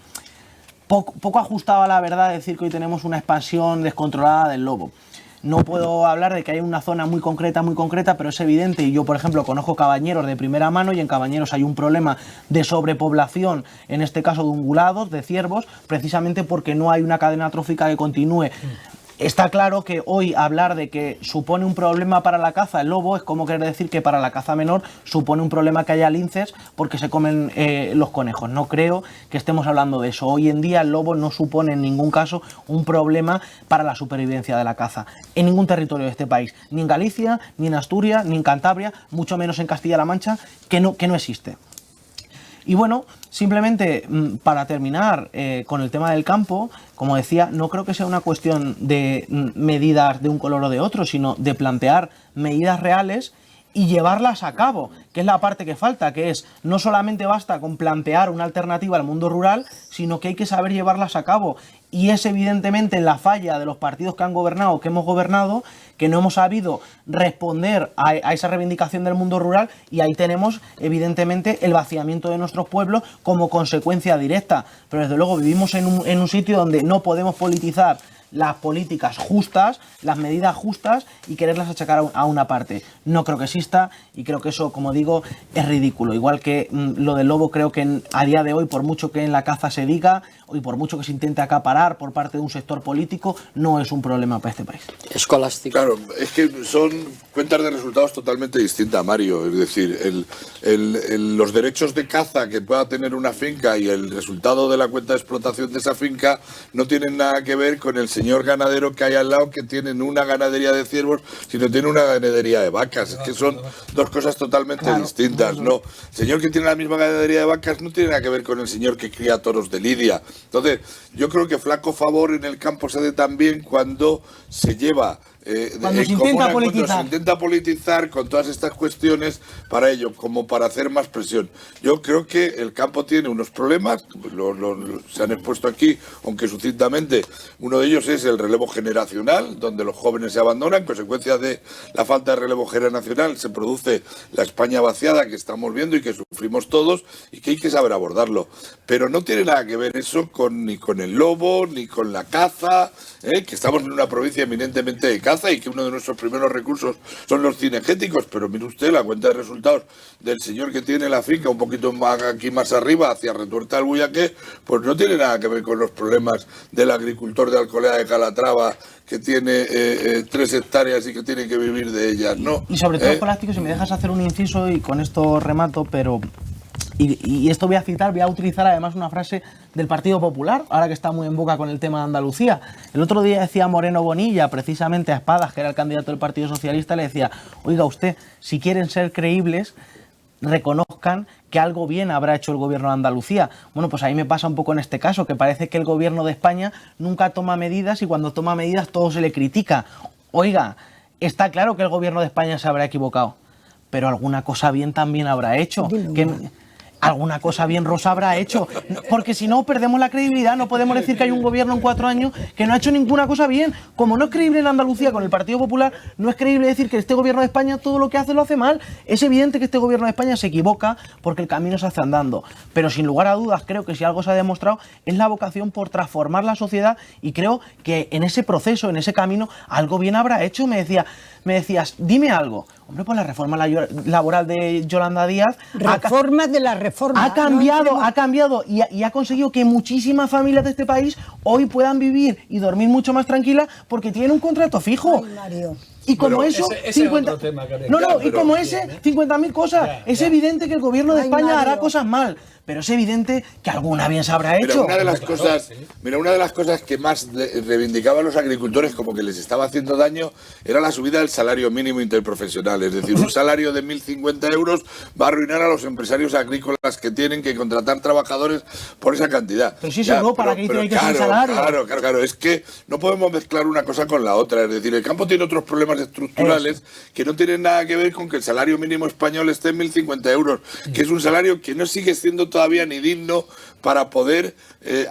poco ajustado a la verdad decir que hoy tenemos una expansión descontrolada del lobo. No puedo hablar de que hay una zona muy concreta, pero es evidente, y yo, por ejemplo, conozco Cabañeros de primera mano, y en Cabañeros hay un problema de sobrepoblación, en este caso de ungulados, de ciervos, precisamente porque no hay una cadena trófica que continúe. Está claro que hoy hablar de que supone un problema para la caza el lobo es como querer decir que para la caza menor supone un problema que haya linces porque se comen los conejos. No creo que estemos hablando de eso. Hoy en día el lobo no supone en ningún caso un problema para la supervivencia de la caza en ningún territorio de este país, ni en Galicia, ni en Asturias, ni en Cantabria, mucho menos en Castilla-La Mancha, que no existe. Y bueno, simplemente para terminar con el tema del campo, como decía, no creo que sea una cuestión de medidas de un color o de otro, sino de plantear medidas reales y llevarlas a cabo, que es la parte que falta, que es no solamente basta con plantear una alternativa al mundo rural, sino que hay que saber llevarlas a cabo. Y es evidentemente la falla de los partidos que han gobernado, que hemos gobernado, que no hemos sabido responder a esa reivindicación del mundo rural, y ahí tenemos evidentemente el vaciamiento de nuestros pueblos como consecuencia directa. Pero desde luego vivimos en un sitio donde no podemos politizar las políticas justas, las medidas justas y quererlas achacar a una parte. No creo que exista y creo que eso, como digo, es ridículo. Igual que lo del lobo, creo que a día de hoy, por mucho que en la caza se diga y por mucho que se intente acaparar por parte de un sector político, no es un problema para este país. Escolástico. Claro, es que son cuentas de resultados totalmente distintas, Mario. Es decir, los derechos de caza que pueda tener una finca y el resultado de la cuenta de explotación de esa finca no tienen nada que ver con el señor ganadero que hay al lado, que tienen una ganadería de ciervos, sino tiene una ganadería de vacas. Es que son dos cosas totalmente distintas. No, el señor que tiene la misma ganadería de vacas no tiene nada que ver con el señor que cría toros de lidia. Entonces, yo creo que flaco favor en el campo se hace también cuando se lleva cuando se intenta politizar con todas estas cuestiones para ello, como para hacer más presión. Yo creo que el campo tiene unos problemas, se han expuesto aquí, aunque sucintamente. Uno de ellos es el relevo generacional, donde los jóvenes se abandonan. En consecuencia de la falta de relevo generacional se produce la España vaciada que estamos viendo y que sufrimos todos, y que hay que saber abordarlo. Pero no tiene nada que ver eso ni con el lobo, ni con la caza, que estamos en una provincia eminentemente de caza y que uno de nuestros primeros recursos son los cinegéticos. Pero mire usted la cuenta de resultados del señor que tiene la finca un poquito más aquí más arriba, hacia Retuerta del Buyaque, pues no tiene nada que ver con los problemas del agricultor de Alcolea de Calatrava, que tiene 3 hectáreas y que tiene que vivir de ellas, ¿no? Y sobre todo, Plástico, si me dejas hacer un inciso, y con esto remato, pero... Y esto voy a utilizar además una frase del Partido Popular, ahora que está muy en boca con el tema de Andalucía. El otro día decía Moreno Bonilla, precisamente a Espadas, que era el candidato del Partido Socialista, le decía: oiga usted, si quieren ser creíbles, reconozcan que algo bien habrá hecho el gobierno de Andalucía. Bueno, pues ahí me pasa un poco en este caso, que parece que el gobierno de España nunca toma medidas, y cuando toma medidas todo se le critica. Oiga, está claro que el gobierno de España se habrá equivocado, pero alguna cosa bien también habrá hecho. Alguna cosa bien Rosa habrá hecho, porque si no perdemos la credibilidad. No podemos decir que hay un gobierno en 4 años que no ha hecho ninguna cosa bien. Como no es creíble en Andalucía con el Partido Popular, no es creíble decir que este gobierno de España todo lo que hace lo hace mal. Es evidente que este gobierno de España se equivoca porque el camino se hace andando. Pero sin lugar a dudas, creo que si algo se ha demostrado es la vocación por transformar la sociedad, y creo que en ese proceso, en ese camino, algo bien habrá hecho. Me decías, dime algo. Hombre, pues la reforma laboral de Yolanda Díaz... Reforma de la reforma. Ha cambiado y ha conseguido que muchísimas familias de este país hoy puedan vivir y dormir mucho más tranquilas porque tienen un contrato fijo. Ay, Mario. Y como Bueno, eso, ese 50... es otro tema, Karen. No, Ya, y como ese, 50.000 cosas. Es evidente que el gobierno de Ay, España hará Mario. cosas mal, pero es evidente que alguna bien se habrá hecho. Una de las cosas que más reivindicaban los agricultores como que les estaba haciendo daño era la subida del salario mínimo interprofesional. Es decir, un salario de 1.050 euros va a arruinar a los empresarios agrícolas que tienen que contratar trabajadores por esa cantidad. Pero si es Europa la que dice que hay que subir salario. Claro, es que no podemos mezclar una cosa con la otra. Es decir, el campo tiene otros problemas estructurales que no tienen nada que ver con que el salario mínimo español esté en 1.050 euros, que es un salario que no sigue siendo todavía ni digno para poder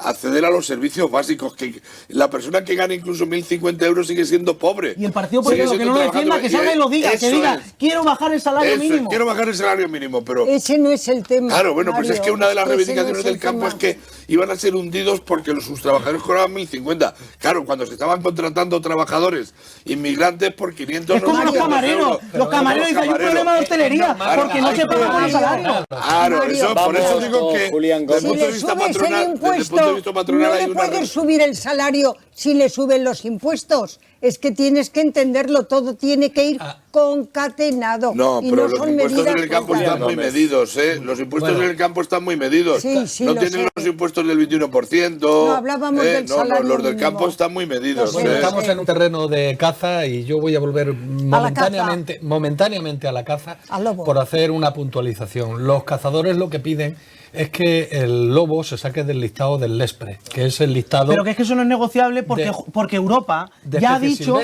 acceder a los servicios básicos. Que la persona que gana incluso 1.050 euros sigue siendo pobre. Y el partido político que no lo defienda, que salga y lo diga, que diga, quiero bajar el salario mínimo. Quiero bajar el salario mínimo, pero... Ese no es el tema. Claro, bueno, pues Mario, es que una de las ese reivindicaciones no es del el campo tema. es que iban a ser hundidos porque sus trabajadores cobraban 1.050. Claro, cuando se estaban contratando trabajadores inmigrantes por 500 Es como los euros. camareros. Los camareros dicen, hay un problema de hostelería porque no se pagan con el salario. Claro, Mario, por eso vamos digo con que Julián desde el Si punto de le vista subes el patronal, desde el punto de impuesto, vista patronal no hay le una... puedes subir el salario si le suben los impuestos. Es que tienes que entenderlo, todo tiene que ir concatenado. No, y pero no los son impuestos en medidas el campo cortas. están muy medidos, ¿eh? Los impuestos en el campo están muy medidos. Sí, sí, no lo tienen sé. los impuestos del 21%. No, hablábamos del no, salario los del mínimo. campo están muy medidos. Lo sé, Bueno, lo estamos en un terreno de caza y yo voy a volver momentáneamente a la caza Al lobo. por hacer una puntualización. Los cazadores lo que piden es que el lobo se saque del listado del LESPRE, que es el listado... Pero que es que eso no es negociable porque Europa ya ha dicho...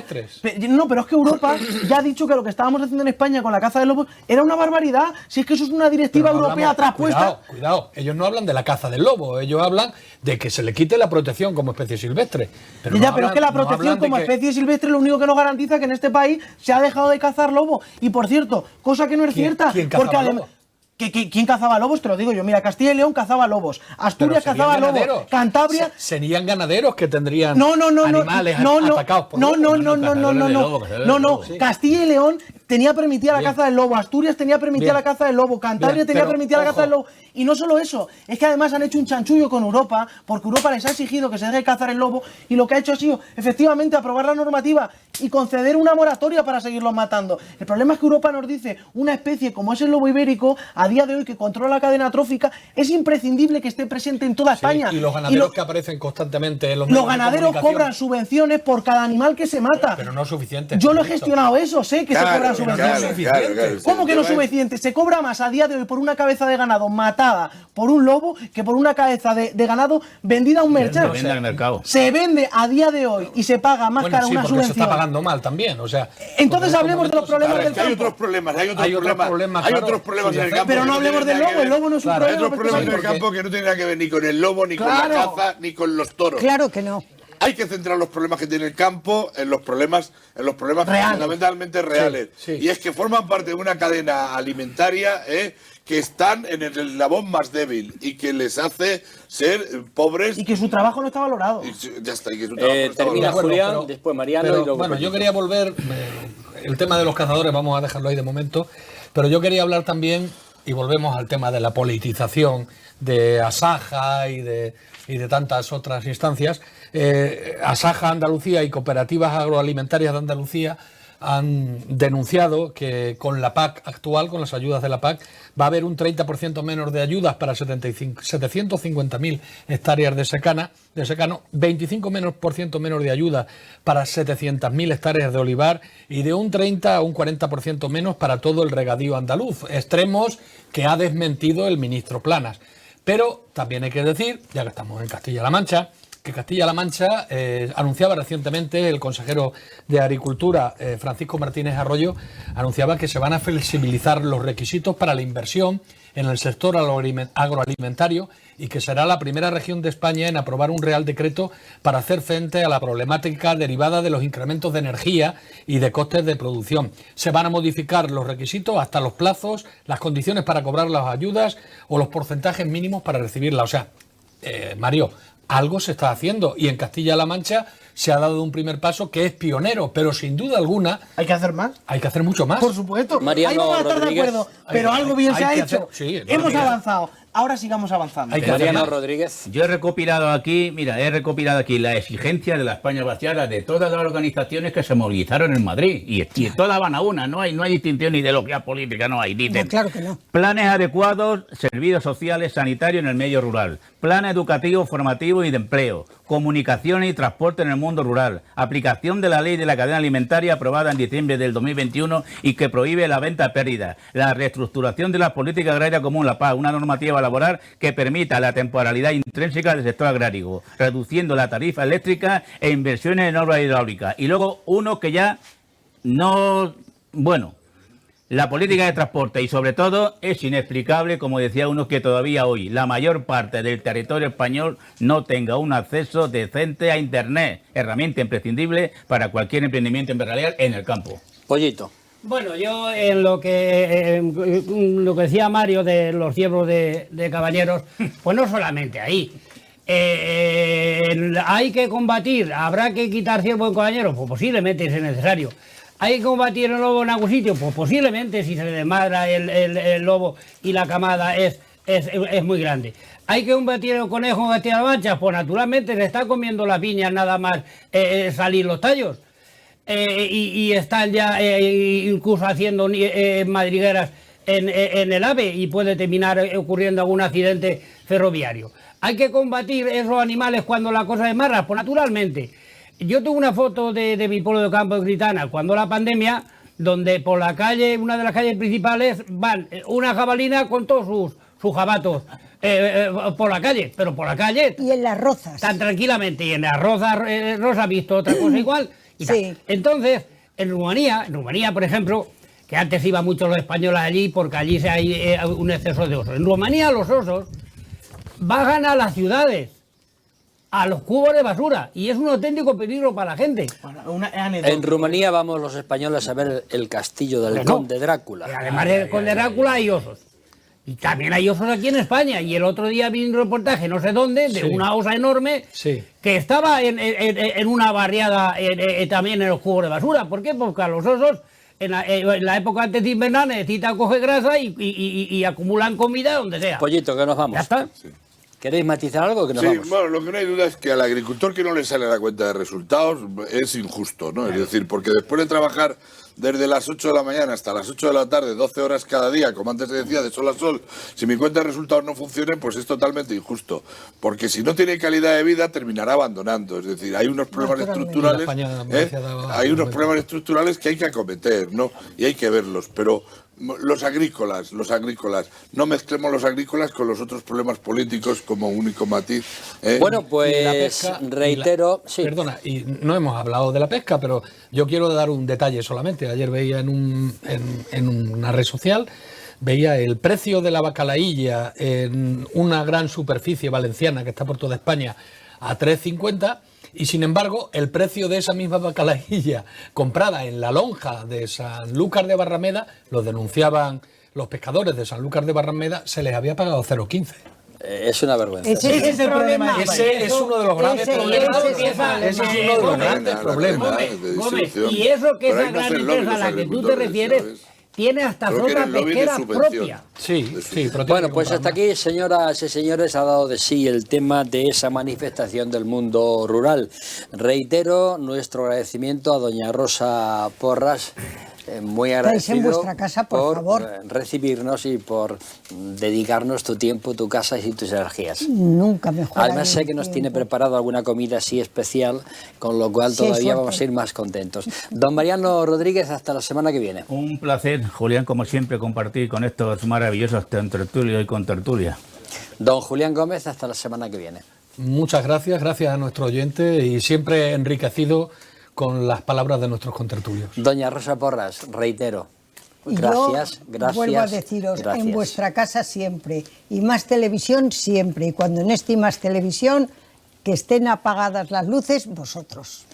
No, pero es que Europa ya ha dicho que lo que estábamos haciendo en España con la caza de lobos era una barbaridad. Si es que eso es una directiva europea traspuesta... Cuidado, ellos no hablan de la caza del lobo, ellos hablan de que se le quite la protección como especie silvestre. Pero es que la protección como especie silvestre lo único que nos garantiza es que en este país se ha dejado de cazar lobo. Y por cierto, cosa que no es cierta... ¿Quién cazaba lobo? ¿Quién cazaba lobos? Te lo digo yo. Mira, Castilla y León cazaba lobos. Asturias cazaba lobos. Cantabria... Serían ganaderos que tendrían animales atacados por lobos. No. Castilla y León tenía permitida la caza del lobo. Asturias tenía permitida la caza del lobo. Cantabria tenía permitida la caza del lobo. Y no solo eso, es que además han hecho un chanchullo con Europa, porque Europa les ha exigido que se deje cazar el lobo, y lo que ha hecho ha sido, efectivamente, aprobar la normativa y conceder una moratoria para seguirlos matando. El problema es que Europa nos dice, una especie como es el lobo ibérico, a día de hoy, que controla la cadena trófica, es imprescindible que esté presente en toda España. Y los ganaderos que aparecen constantemente en los medios de comunicación. Los ganaderos cobran subvenciones por cada animal que se mata. Pero no es suficiente. Yo lo he gestionado eso, sé que se cobran subvenciones. ¿Cómo que no es suficiente? Se cobra más a día de hoy por una cabeza de ganado matada por un lobo que por una cabeza de ganado vendida a un mercado. Se vende a día de hoy y se paga más cara una subvención. Se está pagando mal también, o sea. Entonces hablemos de los problemas del campo. Hay otros problemas en el campo. Pero no hablemos del lobo, el lobo no es un problema. Hay otros problemas en el campo que no tienen nada que ver ni con el lobo, ni con la caza, ni con los toros. Claro que no. Hay que centrar los problemas que tiene el campo en los problemas fundamentalmente reales. Y es que forman parte de una cadena alimentaria que están en el eslabón más débil y que les hace ser pobres. Y que su trabajo no está valorado. Ya está, y que su trabajo no está termina valorado. Julián, después Mariano y luego... Bueno, yo quería volver, el tema de los cazadores vamos a dejarlo ahí de momento, pero yo quería hablar también, y volvemos al tema de la politización de Asaja y de tantas otras instancias. Asaja Andalucía y cooperativas agroalimentarias de Andalucía han denunciado que con la PAC actual, con las ayudas de la PAC, va a haber un 30% menos de ayudas para 750.000 hectáreas de secano, 25% menos de ayuda para 700.000 hectáreas de olivar y de un 30 a un 40% menos para todo el regadío andaluz. Extremos que ha desmentido el ministro Planas. Pero también hay que decir, ya que estamos en Castilla-La Mancha, que Castilla-La Mancha anunciaba recientemente, el consejero de Agricultura, Francisco Martínez Arroyo, anunciaba que se van a flexibilizar los requisitos para la inversión en el sector agroalimentario y que será la primera región de España en aprobar un Real Decreto para hacer frente a la problemática derivada de los incrementos de energía y de costes de producción. Se van a modificar los requisitos, hasta los plazos, las condiciones para cobrar las ayudas o los porcentajes mínimos para recibirlas. O sea, Mario, algo se está haciendo y en Castilla-La Mancha se ha dado un primer paso que es pionero, pero sin duda alguna... ¿Hay que hacer más? Hay que hacer mucho más. Por supuesto. Mariano Ahí vamos a estar de Rodríguez. acuerdo, pero algo bien se ha hecho. Hemos avanzado. Ahora sigamos avanzando. Mariano Rodríguez. Yo he recopilado aquí la exigencia de la España vaciada de todas las organizaciones que se movilizaron en Madrid. Y todas van a una, no hay distinción ni ideología política, no hay. Dicen, No, claro que no. planes adecuados, servicios sociales, sanitarios en el medio rural, plan educativo, formativo y de empleo, comunicaciones y transporte en el mundo rural, aplicación de la ley de la cadena alimentaria aprobada en diciembre del 2021 y que prohíbe la venta a pérdida, la reestructuración de la política agraria común, la PAC, una normativa laboral que permita la temporalidad intrínseca del sector agrario, reduciendo la tarifa eléctrica e inversiones en obras hidráulicas. Y luego uno que ya no... Bueno, la política de transporte y sobre todo es inexplicable, como decía uno, que todavía hoy la mayor parte del territorio español no tenga un acceso decente a Internet, herramienta imprescindible para cualquier emprendimiento empresarial en el campo. Pollito. Bueno, yo en lo que decía Mario de los ciervos de Cabañeros, pues no solamente ahí. Hay que combatir, habrá que quitar ciervos en Cabañeros, pues posiblemente es necesario. ¿Hay que combatir el lobo en algún sitio? Pues posiblemente, si se desmadra el lobo y la camada es muy grande. ¿Hay que combatir el conejo en Castilla-La Mancha? Pues naturalmente se está comiendo la piña nada más salir los tallos. Y están ya incluso haciendo madrigueras en el AVE y puede terminar ocurriendo algún accidente ferroviario. ¿Hay que combatir esos animales cuando la cosa es marra? Pues naturalmente. Yo tengo una foto de mi pueblo de campo de Gritana, cuando la pandemia, donde por la calle, una de las calles principales, van una jabalina con todos sus jabatos por la calle, pero por la calle Y en las rozas. tan tranquilamente, y en las rozas Rosa ha visto otra cosa igual. Y tal. Sí. Entonces, en Rumanía, por ejemplo, que antes iban muchos los españoles allí porque allí hay un exceso de osos. En Rumanía los osos bajan a las ciudades, a los cubos de basura, y es un auténtico peligro para la gente. Bueno, una anécdota. En Rumanía vamos los españoles a ver el castillo del Bueno, conde Drácula. Y además del conde Drácula hay osos. Y también hay osos aquí en España. Y el otro día vi un reportaje, no sé dónde, de Sí. una osa enorme Sí. que estaba en una barriada también en los cubos de basura. ¿Por qué? Porque a los osos en la época antes de invernal necesitan coger grasa y acumulan comida donde sea. Pollito, que nos vamos. Ya está. ¿Queréis matizar algo? Que nos Sí, vamos. bueno, lo que no hay duda es que al agricultor que no le sale la cuenta de resultados es injusto, ¿no? Es decir, porque después de trabajar desde las 8 de la mañana hasta las 8 de la tarde, 12 horas cada día, como antes se decía, de sol a sol, si mi cuenta de resultados no funciona, pues es totalmente injusto. Porque si no tiene calidad de vida, terminará abandonando. Es decir, hay unos problemas Naturalmente. estructurales, La España demasiado abajo, hay unos muy problemas estructurales que hay que acometer, ¿no? Y hay que verlos, pero los agrícolas, no mezclemos los agrícolas con los otros problemas políticos como único matiz. Bueno, Y la pues pesca, reitero, y sí. Perdona, y no hemos hablado de la pesca, pero yo quiero dar un detalle solamente. Ayer veía en una red social, veía el precio de la bacalaílla en una gran superficie valenciana que está por toda España a 3,50, y sin embargo el precio de esa misma bacalaílla comprada en la lonja de Sanlúcar de Barrameda, lo denunciaban los pescadores de Sanlúcar de Barrameda, se les había pagado 0,15. Es una vergüenza. Ese es el problema. Ese es uno de los graves problemas. ese es el problema. Ese es uno de los grandes problemas. Gómez, y eso que esa gran empresa a la que tú te refieres tiene hasta Creo que zona era el lobby de pesquera subvención. propia. Sí, sí, pero tiene Bueno, que pues comprar hasta más. aquí, señoras y señores, ha dado de sí el tema de esa manifestación del mundo rural. Reitero nuestro agradecimiento a doña Rosa Porras, muy Estáis en agradecido vuestra casa, por favor. recibirnos y por dedicarnos tu tiempo, tu casa y tus energías. Nunca mejor. Además sé que nos tiene preparado alguna comida así especial, con lo cual Sí, hay todavía suerte. vamos a ir más contentos. Don Mariano Rodríguez, hasta la semana que viene. Un placer, Julián, como siempre, compartir con estos maravillosos tertulios y con tertulia. Don Julián Gómez, hasta la semana que viene. Muchas gracias, gracias a nuestro oyente y siempre enriquecido con las palabras de nuestros contertulios. Doña Rosa Porras, reitero. Y Gracias, yo gracias. vuelvo a deciros, gracias. en vuestra casa siempre, y Más Televisión siempre, y cuando no esté Más Televisión, que estén apagadas las luces, vosotros.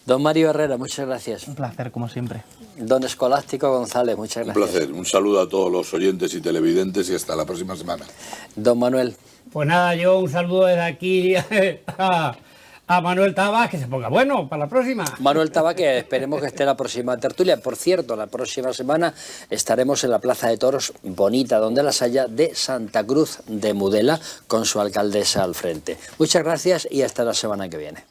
Don Mario Herrera, muchas gracias. Un placer, como siempre. Don Escolástico González, muchas Un gracias. placer. Un saludo a todos los oyentes y televidentes y hasta la próxima semana. Don Manuel. Pues nada, yo un saludo desde aquí a Manuel Tabas, que se ponga bueno para la próxima. Manuel Tabaque, esperemos que esté la próxima tertulia. Por cierto, la próxima semana estaremos en la Plaza de Toros Bonita, donde las haya, de Santa Cruz de Mudela, con su alcaldesa al frente. Muchas gracias y hasta la semana que viene.